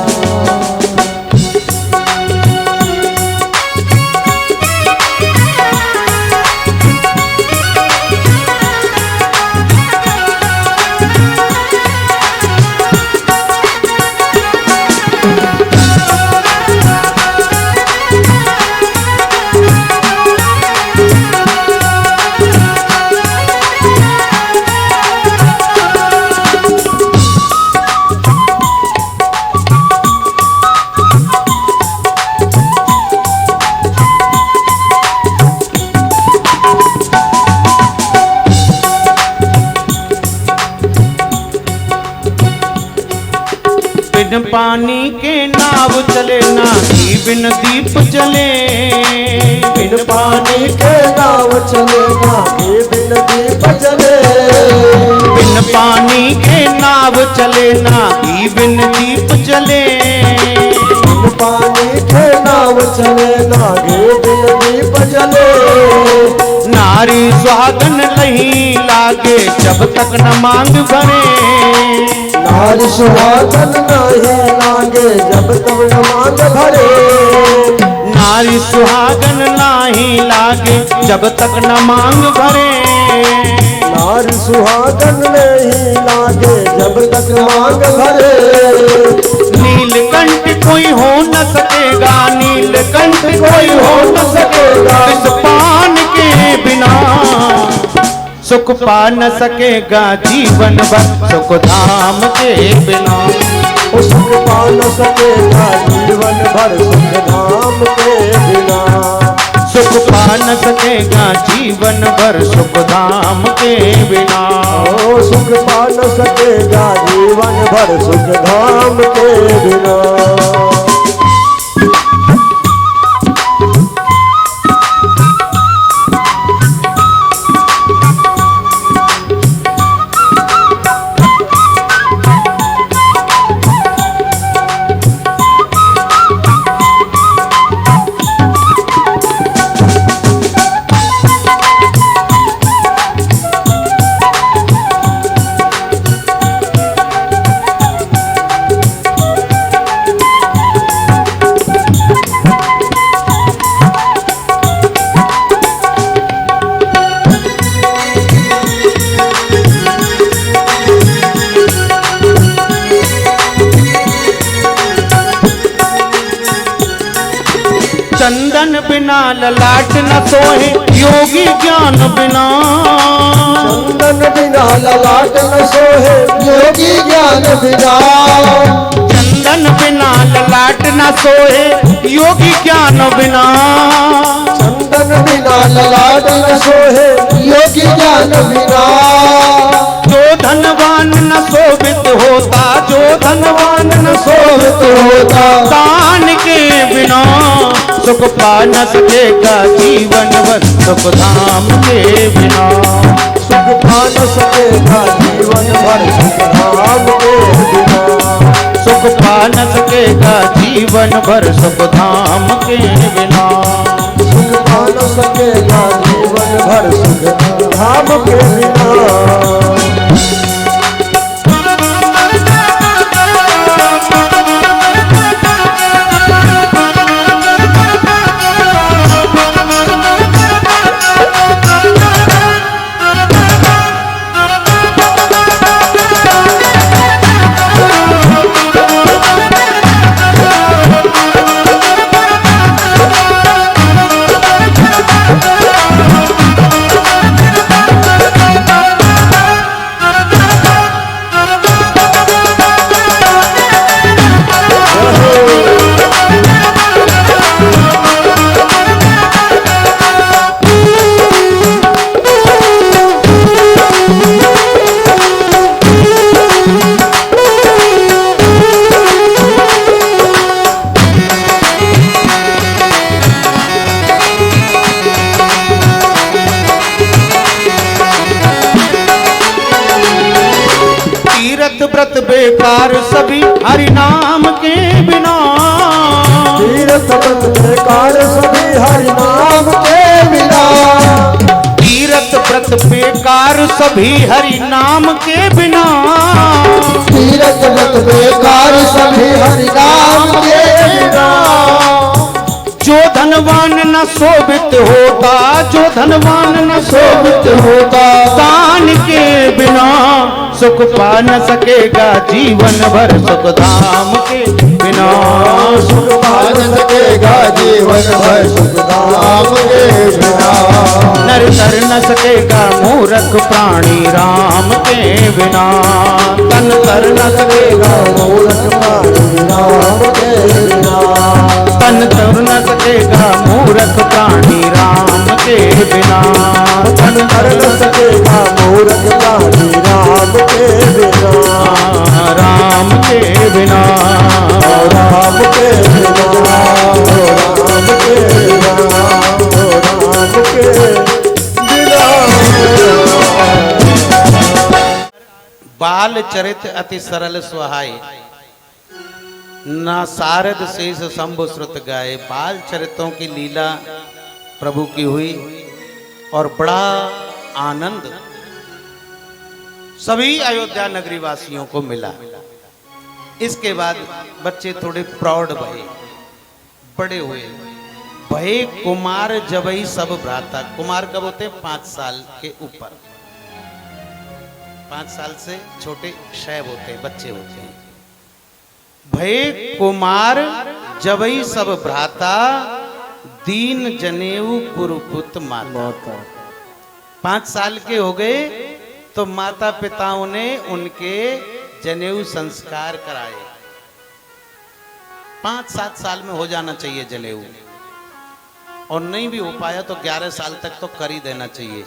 बिन पानी के नाव चले ना घी बिन दीप जले। बिन पानी के नाव चले ना घी बिन दीप जले। बिन पानी के नाव चले ना घी बिन दीप जले। बिन पानी के नाव चले ना घी बिन दीप जले। नारी सुहागन नहीं लागे जब तक न मांग भरे। नारी सुहागन नहीं लागे जब तक न मांग भरे। नारी सुहागन नहीं लागे जब तक न मांग भरे। नारी सुहागन नहीं लागे जब तक मांग भरे। नीलकंठ कोई हो न सकेगा, नीलकंठ कोई हो न सकेगा इस पान के बिना। सुख पा न सकेगा जीवन भर सुख धाम के बिना। सुख पा न सकेगा जीवन भर सुख धाम के बिना। सुख पा न सकेगा जीवन भर सुख धाम के बिना। सुख पा न सकेगा जीवन भर सुख धाम के बिना। चंदन बिना ललाट न सोहे योगी ज्ञान बिना। चंदन बिना ललाट न सोहे योगी ज्ञान बिना। चंदन बिना ललाट न सोहे योगी ज्ञान बिना। चंदन बिना ललाट न सोहे योगी ज्ञान बिना। जो धनवान न शोभित होता, जो धनवान न शोभित होता दान के बिना। सुख पा न सकेगा जीवन भर सुख धाम के बिना। सुख पा न सकेगा जीवन भर सुख धाम के बिना। सुख पा न सकेगा जीवन भर सुख धाम के बिना। सुख पा न सकेगा जीवन भर सुख धाम के बिना। व्रत बेकार सभी हरि नाम के बिना। तीर्थ व्रत बेकार सभी हरि नाम के बिना। तीरथ व्रत बेकार सभी हरि नाम के बिना। तीरथ व्रत बेकार सभी हरि नाम के बिना। जो धनवान न शोभित होता, जो धनवान न शोभित होता, दान के बिना सुख पा न सकेगा जीवन भर। सुख धाम के बिना सुख पा न सकेगा जीवन भर। सुख धाम के बिना नर कर न सकेगा मूर्ख प्राणी राम के बिना। तन कर न सकेगा मूर्ख प्राणी राम के बिना। तन कर न सकेगा मूर्ख प्राणी राम के बिना। तन कर न सकेगा मूर्ख प्राणी राम के बिना। राम के बिना राम के बिना। राम के बिना। राम के बिना। बाल चरित अति सरल सुहाई, ना सारद शेष शंभु श्रुत गाए। बाल चरित्रों की लीला प्रभु की हुई और बड़ा आनंद सभी अयोध्या नगरी वासियों को मिला। इसके बाद बच्चे थोड़े प्रौढ़ भये, बड़े हुए, भये कुमार जबई सब भ्राता। कुमार कब होते हैं? 5 साल के ऊपर, 5 साल से छोटे शैव होते हैं, बच्चे होते हैं। भये कुमार जबई सब भ्राता, दीन जनेऊ कुरुपुत माता। 5 साल के हो गए तो माता पिताओं ने उनके जनेऊ संस्कार कराए। 5-7 साल में हो जाना चाहिए जनेऊ, और नहीं भी हो पाया तो 11 साल तक तो कर ही देना चाहिए।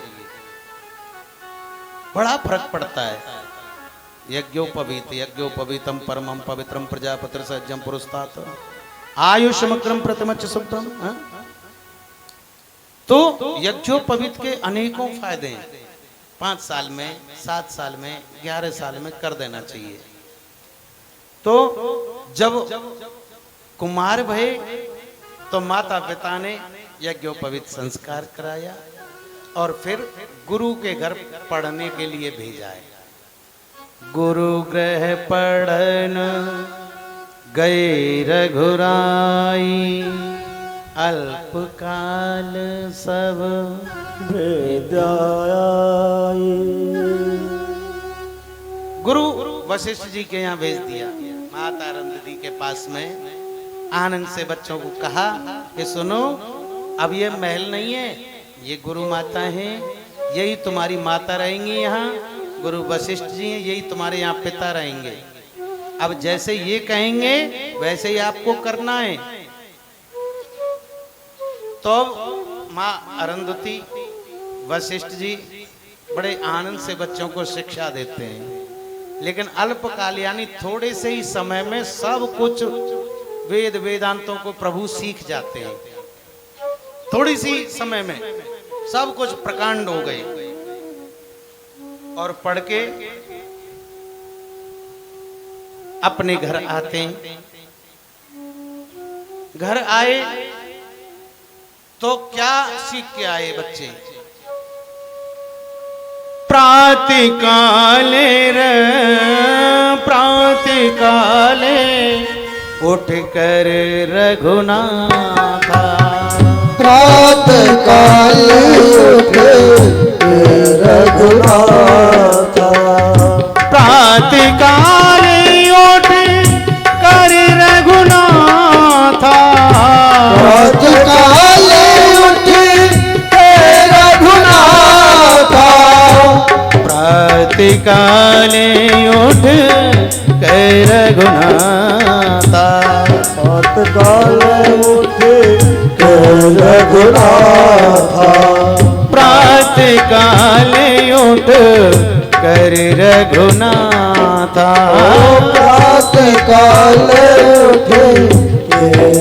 बड़ा फर्क पड़ता है। यज्ञोपवीत यज्ञोपवीतम परमम पवित्रम प्रजापतिर सज्जम पुरस्तात आयुष्मक्रम प्रथमच शुभ्रम। तो यज्ञोपवीत के अनेकों फायदे हैं। 5 साल में, 7 साल में, 11 साल में कर देना चाहिए। तो जब कुमार भये तो माता पिता ने यज्ञोपवीत संस्कार कराया और फिर गुरु के घर पढ़ने के लिए भेजा है। गुरु गृह पढ़न गए रघुराई, अल्पकाल सब भेदाई। गुरु वशिष्ठ जी के यहाँ भेज दिया। माता अरुंधति के पास में आनंद से बच्चों को कहा कि सुनो, अब ये महल नहीं है, ये गुरु माता है, यही तुम्हारी माता रहेंगी। यहाँ गुरु वशिष्ठ जी हैं, यही तुम्हारे यहाँ पिता रहेंगे। अब जैसे ये कहेंगे वैसे ही आपको करना है। तो माँ अरुंधति वशिष्ठ जी बड़े आनंद से बच्चों को शिक्षा देते हैं। लेकिन अल्पकाल यानी थोड़े से ही समय में सब कुछ वेद वेदांतों को प्रभु सीख जाते हैं। थोड़ी सी समय में सब कुछ प्रकांड हो गए और पढ़ के अपने घर आते हैं। घर आए तो क्या सीख के आए बच्चे? प्रातःकाले प्रातःकाले उठ कर रघुनाथा, प्रातःकाले उठ रघुनाथा, प्रातःकाले उठ कर रघुनाथा, प्रातःकाले उठ रघुनाथा, प्रातःकाले उठ कर रघुनाथा, प्रातःकाले उठ रघुनाथा, प्रातःकाले उठ कर रघुनाथा, प्रातःकाले उठ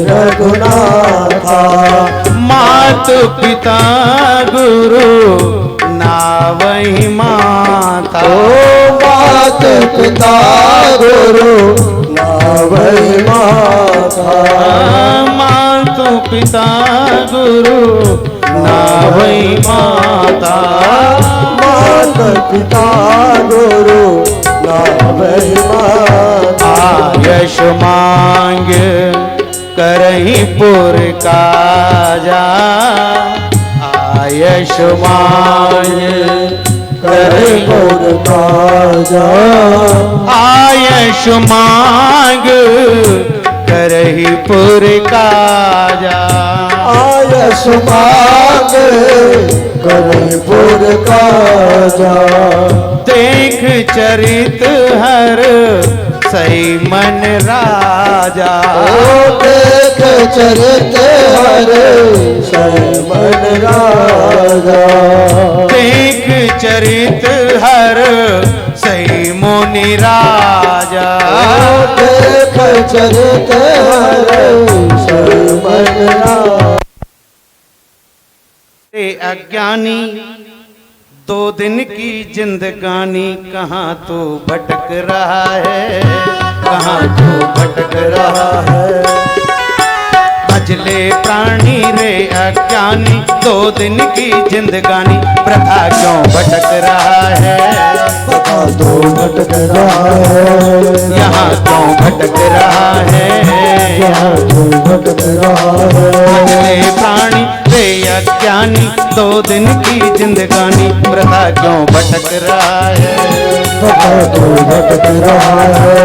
रघुनाथा, मातु पिता गुरु नावहि माता, मात पिता गुरु नावहि माता, मातु तू पिता गुरु ना वही माता। मात पिता गुरु ना वही माता। आयश मांग करही पुर काजा। आयश मांग करही पुर काजा। आयश मांग करही पुर काजा। आयश मांग करही पुर काजा। देख चरित हर सही मन राजा। देख चरित हर सही मन राजा। देख चरित हर सही मुनि राजा। देख चरित हर सही मन राजा। अज्ञानी 2 दिन की जिंदगानी कहाँ तू भटक रहा है। कहाँ तू भटक रहा है। भजले प्राणी रे अज्ञानी 2 दिन की जिंदगानी प्रथा क्यों भटक रहा है। कहाँ तू भटक रहा है। यहाँ क्यों भटक रहा है। यहाँ तू भटक रहा है। भजले प्राणी रे अज्ञानी 2 दिन की जिंदगानी प्रथा क्यों भटक रहा है। कहाँ तू भटक रहा है।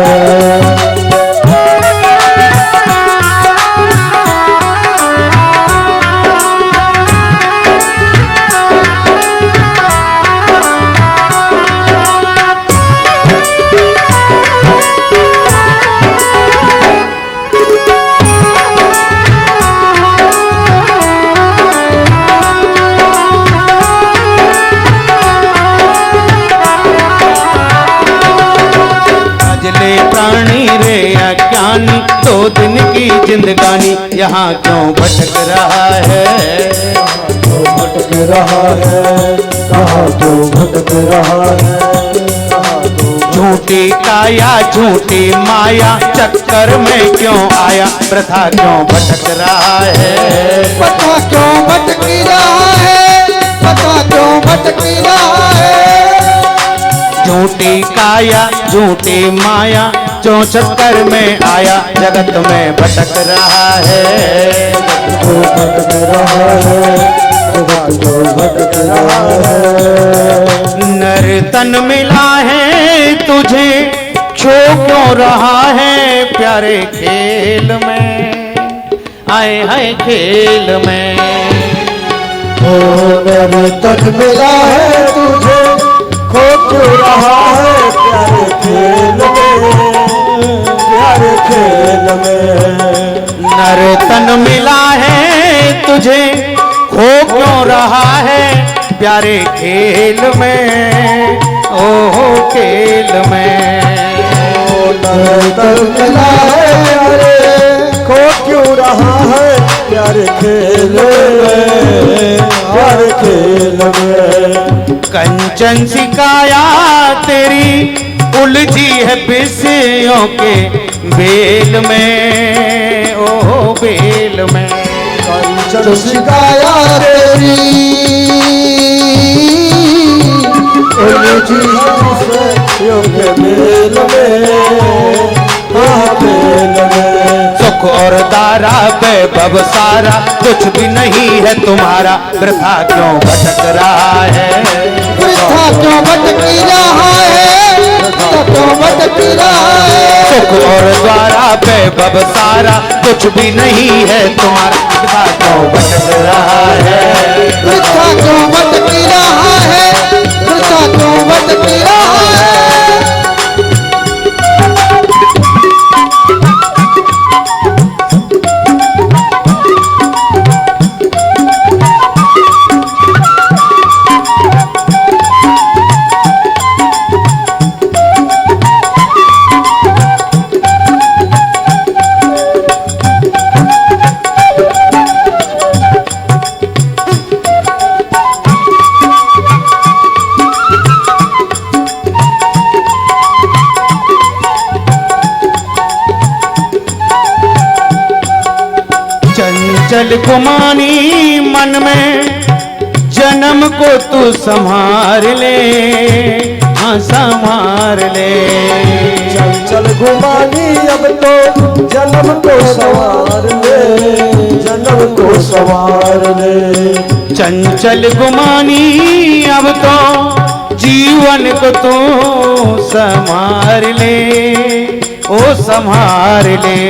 प्राणी रे अज्ञानी 2 दिन की जिंदगानी यहाँ क्यों भटक रहा है। तो भटक रहा है। कहाँ तो भटक रहा है। झूठी काया झूठी माया चक्कर में क्यों आया प्रथा क्यों भटक रहा है। पता क्यों भटक रहा है। पता क्यों भटक रहा है। झूठी काया झूठी माया जो चक्कर में आया जगत में भटक रहा है। तो भटक रहा है। तो भटक रहा है। नर तन मिला है तुझे छो क्यों रहा है प्यारे खेल में। आए हाय खेल में। ओ मेरे तन मिला है तुझे खो क्यों रहा है प्यारे खेल में। प्यारे खेल में। नर तन मिला है तुझे खो क्यों रहा है प्यारे खेल में। ओहो खेल में। नर तन मिला है प्यारे खो क्यों रहा है प्यारे खेल में। प्यारे खेल में। कंचन सिकाया तेरी उलझी है बिस्सियों के बेल में। ओहो बेल में। कंचन सिकाया तेरी उलझी बिस्सियों के बेल में। हाँ बेल में। सुख और दारा वैभव सारा कुछ भी नहीं है तुम्हारा वृथा क्यों भटक रहा है। वृथा क्यों भटक रहा है। वृथा क्यों भटक रहा है। सुख और द्वारा वैभव सारा कुछ भी नहीं है तुम्हारा वृथा क्यों भटक रहा है। वृथा क्यों भटक रहा है। वृथा क्यों भटक रहा है। चंचल गुमानी मन में जन्म को तू संभार ले, हाँ संभार ले। चंचल गुमानी अब तो जन्म को संवार ले, जन्म को संवार ले। चंचल गुमानी अब तो जीवन को तू संभार ले, ओ संभार ले।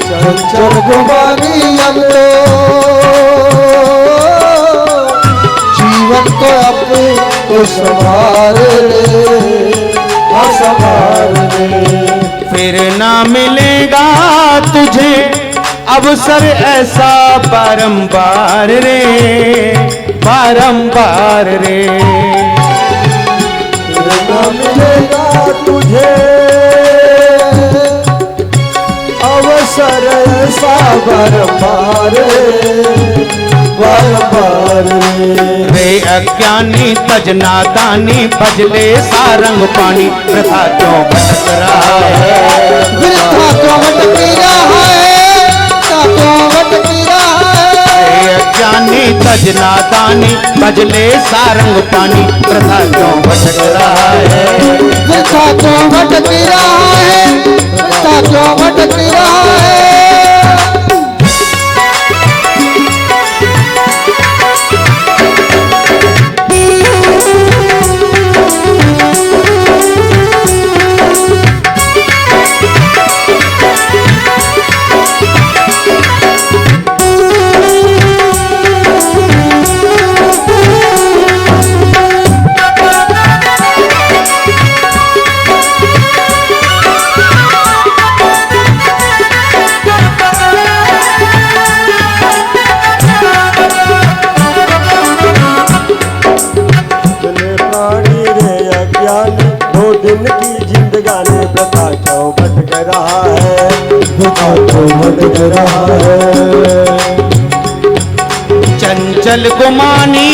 चंचल गुमानी अब तो जीवन को अपने संभाल ले, संभाल ले। फिर ना मिलेगा तुझे अवसर ऐसा बारंबार रे, बारंबार रे। फिर ना मिलेगा तुझे अवसर ऐसा बारंबार, बारंबार रे। अज्ञानी तज नादानी भजले सारंग पानी, वृथा क्यों भटक रहा है, वृथा क्यों भटक रहा है, क्यों भटक रहा है। अज्ञानी तज नादानी भजले सारंग पानी, वृथा क्यों भटक रहा है, वृथा क्यों भटक रहा है, वृथा क्यों भटक रहा है। दिन की जिंदगानी वृथा क्यों भटक रहा है, वृथा क्यों भटक रहा है। चंचल गुमानी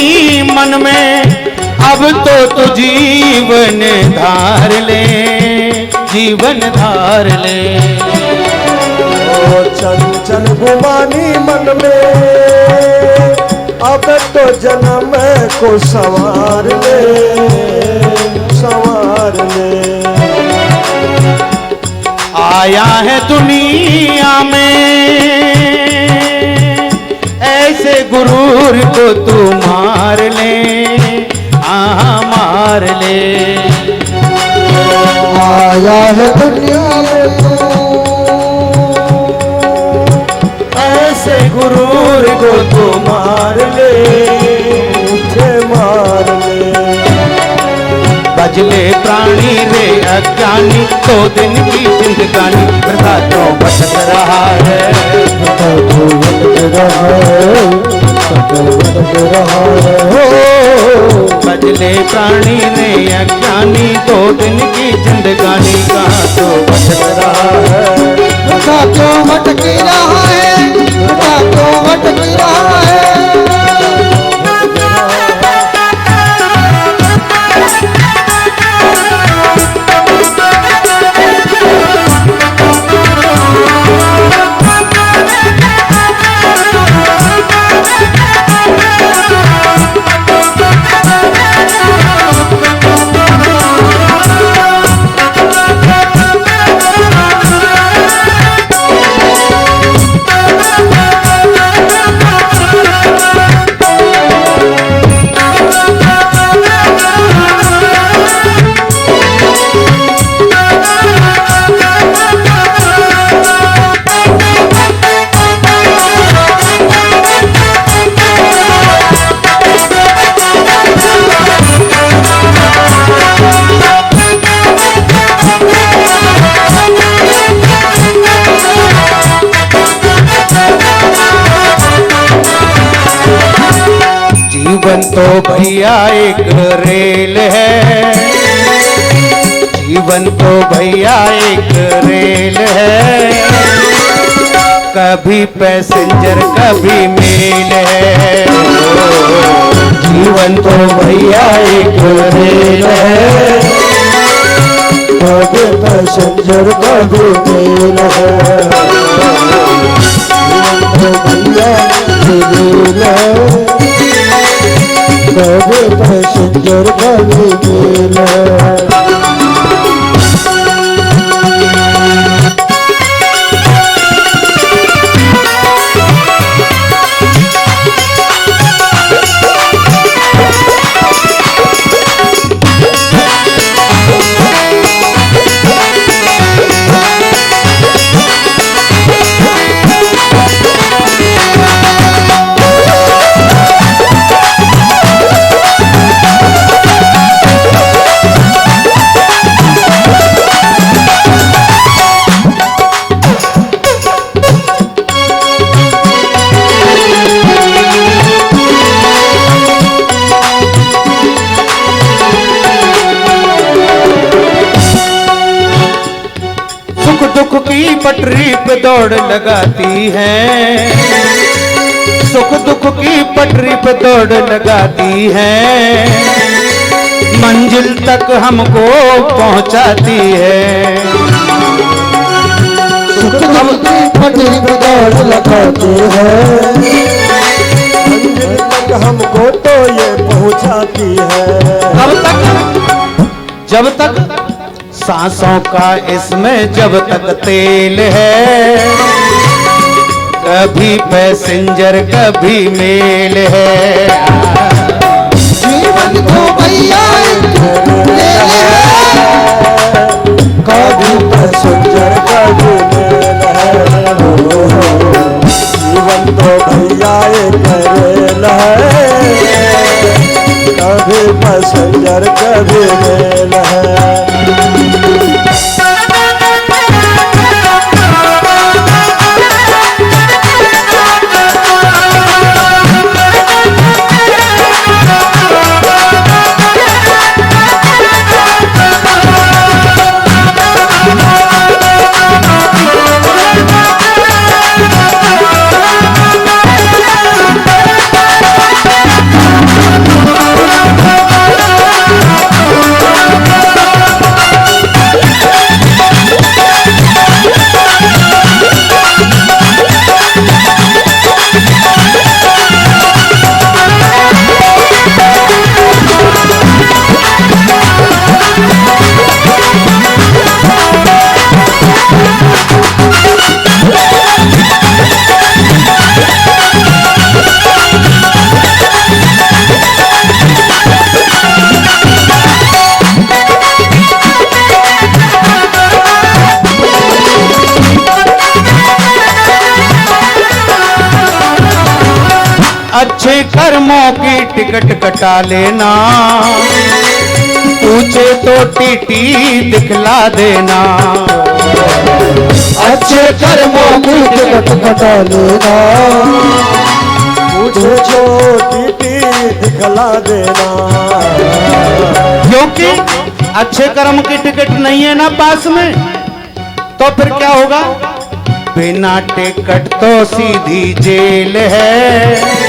मन में अब तो तू जीवन धार ले, जीवन धार ले। ओ चंचल गुमानी मन में अब तो जन्म को संवार ले, संवार ले। आया है दुनिया में ऐसे गुरूर को तू मार ले, आ मार ले। आया है दुनिया में ऐसे गुरूर को तू मार ले, मुझे मार ले। बजले प्राणी रे अज्ञानी, तो दिन की जिंदगानी वृथा क्यों भटक रहा है, वृथा क्यों भटक रहा है, भटक रहा है। बजले प्राणी रे अज्ञानी, तो दिन की जिंदगानी कहाँ तो भटक रहा है, वृथा क्यों भटक रहा है, वृथा क्यों भटक रहा है। जीवन तो भैया एक रेल है, जीवन तो भैया एक रेल है। कभी पैसेंजर कभी मेल है, जीवन तो भैया एक रेल है। कभी पैसेंजर कभी मेल है, तो भैया मेला कभी पैसेंजर कभी मेला। दुख की पटरी पे दौड़ लगाती है, सुख दुख की पटरी पे दौड़ लगाती है, मंजिल तक हमको पहुंचाती है। सुख दुख की पटरी पे दौड़ लगाती है, मंजिल तक हमको तो ये पहुंचाती है। कब तक? जब तक सांसों का इसमें जब तक तेल है, कभी पैसेंजर कभी मेल है। जीवन को भैया कभी पैसेंजर कभी मेल है। जीवन तो भैया एक रेल है, कभी पैसेंजर कभी मेल है। अच्छे कर्मों की टिकट कटा लेना, पूछे तो टीटी दिखला देना। अच्छे कर्मों की टिकट कटा लेना, पूछे तो टीटी दिखला देना। क्योंकि अच्छे कर्म की टिकट नहीं है ना पास में, तो फिर क्या होगा? बिना टिकट तो सीधी जेल है,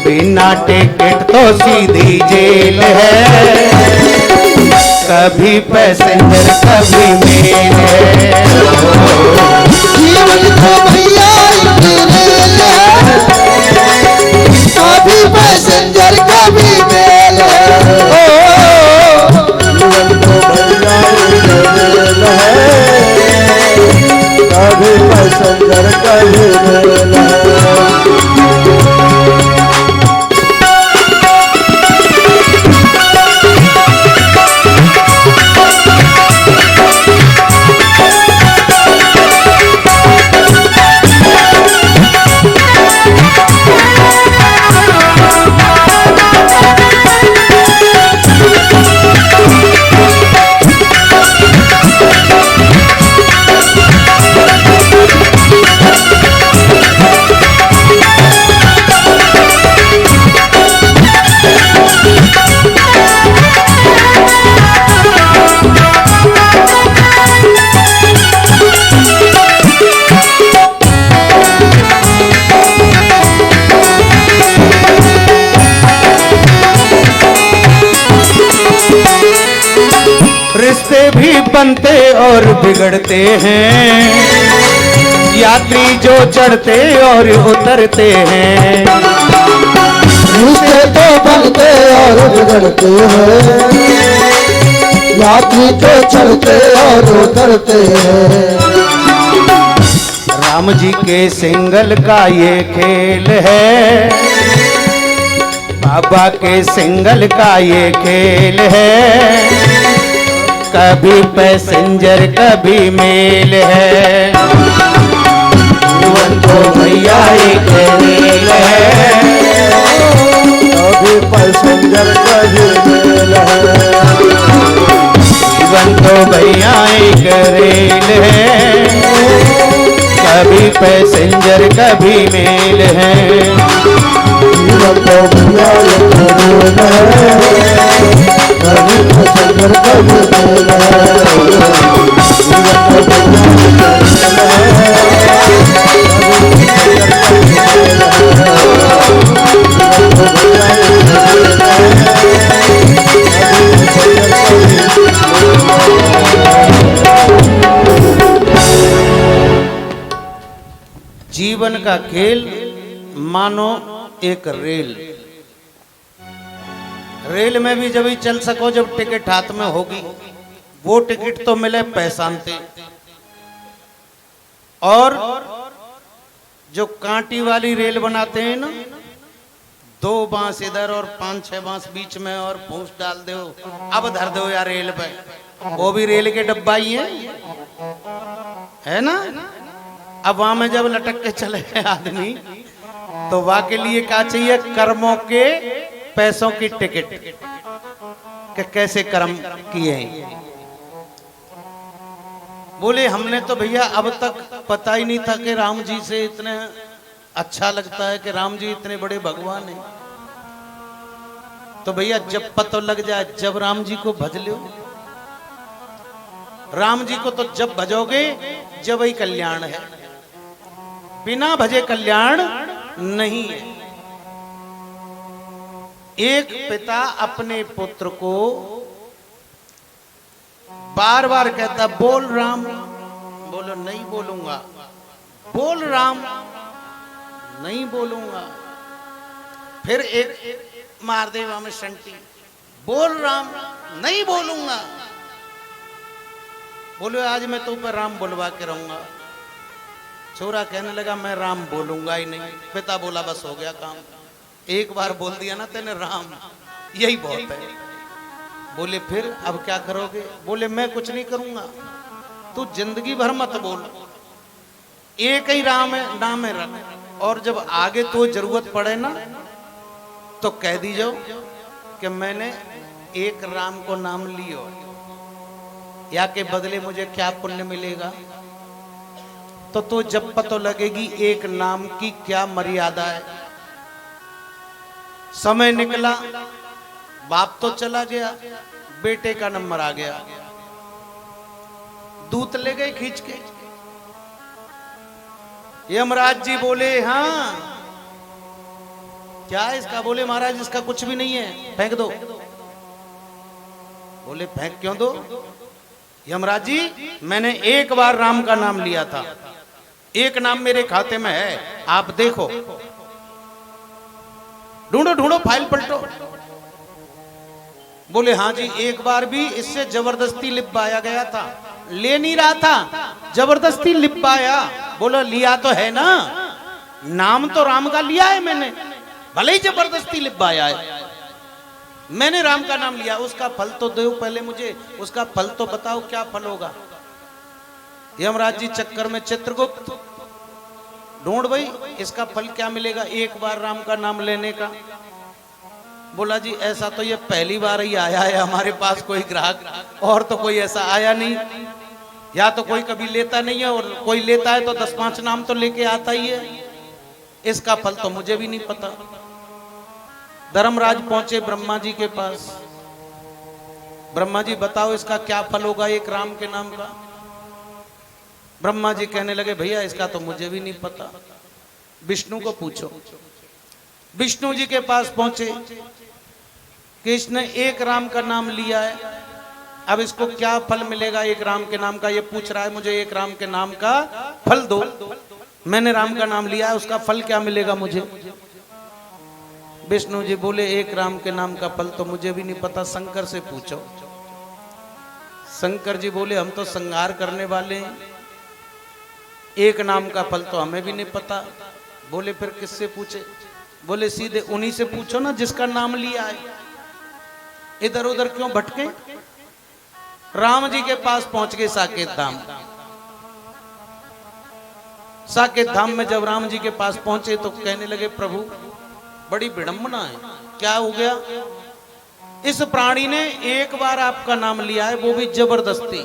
बिना टिकट तो सीधी जेल है, कभी पैसेंजर कभी मेल है। जीवन को भैया रेल है, कभी पैसेंजर कभी मेल है। जीवन तो भैया रेल है, कभी पैसेंजर कभी मेल है। रिश्ते भी बनते और बिगड़ते हैं, यात्री जो चढ़ते और उतरते हैं, रिश्ते तो बनते और बिगड़ते हैं, यात्री तो चढ़ते और उतरते हैं। राम जी के सिंगल का ये खेल है, बाबा के सिंगल का ये खेल है, कभी पैसेंजर कभी मेल है। जीवन तो भैया एक मेल है, कभी पैसेंजर कभी मेल है। जीवन तो भैया एक रेल है, कभी पैसेंजर कभी मेल है। जीवन तो भैया एक मेल है, कभी पैसेंजर कभी मेल है। जीवन तो भैया जीवन का खेल मानो एक रेल। रेल में भी जब ही चल सको जब टिकट हाथ में होगी, वो टिकट तो मिले पैसानते। और जो कांटी वाली रेल बनाते हैं ना, 2 बांस इधर और 5-6 बांस बीच में और फूस डाल दो, अब धर दो यार रेल पे, वो भी रेल के डब्बा ही है ना। अब वहां में जब लटक के चले आदमी, तो वहां के लिए क्या चाहिए? कर्मों के पैसों की टिकट, कि कैसे कर्म किए हैं। बोले हमने तो भैया अब तक पता ही नहीं था कि राम जी से इतने अच्छा लगता है, कि राम जी इतने बड़े भगवान हैं। तो भैया जब पता लग जाए, जब राम जी को भज लो। राम जी को तो जब भजोगे जब ही कल्याण है, बिना भजे कल्याण नहीं है। एक पिता अपने पुत्र को बार बार कहता, बोल राम, बोलो नहीं बोलूंगा, बोल राम, नहीं बोलूंगा। फिर एक मार दे में संटी, बोल राम, नहीं बोलूंगा। बोलो आज मैं तो ऊपर राम बुलवा के रहूंगा। छोरा कहने लगा मैं राम बोलूंगा ही नहीं। पिता बोला बस हो गया काम, एक बार बोल दिया ना तेने राम, यही बहुत है। बोले फिर अब क्या करोगे? बोले मैं कुछ नहीं करूंगा, तू जिंदगी भर मत बोल, एक ही राम है नाम है रख, और जब आगे तो जरूरत पड़े ना तो कह दीजो कि मैंने एक राम को नाम लियो, या के बदले मुझे क्या पुण्य मिलेगा। तो जब पता लगेगी एक नाम की क्या मर्यादा है। समय निकला, बाप तो चला गया, बेटे का नंबर आ गया, दूत ले गए खींच के। यमराज जी बोले हाँ क्या इसका? बोले महाराज इसका कुछ भी नहीं है, फेंक दो। बोले फेंक क्यों दो? यमराज जी मैंने एक बार राम का नाम लिया था, एक नाम मेरे खाते में है, आप देखो, ढूंढो ढूंढो फाइल पलटो। बोले हाँ जी एक बार भी इससे जबरदस्ती लिपवाया गया था, ले नहीं रहा था, जबरदस्ती लिपवाया। बोलो लिया तो है ना, नाम तो राम का लिया है मैंने, भले ही जबरदस्ती लिपवाया है, मैंने राम का नाम लिया। उसका फल तो दो पहले मुझे, उसका फल तो बताओ क्या फल होगा। यमराज जी चक्कर में चित्रगुप्त ढूंढ भाई इसका फल क्या मिलेगा एक बार राम का नाम लेने का। बोला जी ऐसा तो ये पहली बार ही आया है हमारे पास कोई ग्राहक, और तो कोई ऐसा आया नहीं, या तो कोई कभी लेता नहीं है, और कोई लेता है तो 10-5 नाम तो लेके आता ही है, इसका फल तो मुझे भी नहीं पता। धर्मराज पहुंचे ब्रह्मा जी के पास, ब्रह्मा जी बताओ इसका क्या फल होगा एक राम के नाम का। ब्रह्मा जी कहने लगे भैया इसका तो मुझे भी नहीं पता, विष्णु को पूछो। विष्णु जी के पास पहुंचे कि इसने एक राम का नाम लिया है, अब इसको क्या फल मिलेगा एक राम के नाम का, ये पूछ रहा है मुझे एक राम के नाम का फल दो। मैंने राम का नाम लिया है, उसका फल क्या मिलेगा मुझे? विष्णु जी बोले एक राम के नाम का फल तो मुझे भी नहीं पता, शंकर से पूछो। शंकर जी बोले हम तो श्रृंगार करने वाले हैं, एक नाम का फल तो हमें भी नहीं पता। बोले फिर किससे पूछे? बोले सीधे उन्हीं से पूछो ना जिसका नाम लिया है, इधर उधर क्यों भटके। राम जी के पास पहुंच गए साकेत धाम। साकेत धाम में जब राम जी के पास पहुंचे तो कहने लगे प्रभु बड़ी विडंबना है, क्या हो गया? इस प्राणी ने एक बार आपका नाम लिया है, वो भी जबरदस्ती।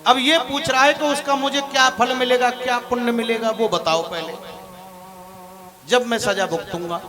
अब ये पूछ रहा है कि उसका मुझे क्या फल मिलेगा, क्या पुण्य मिलेगा, वो बताओ पहले, जब मैं सजा भुगतूंगा।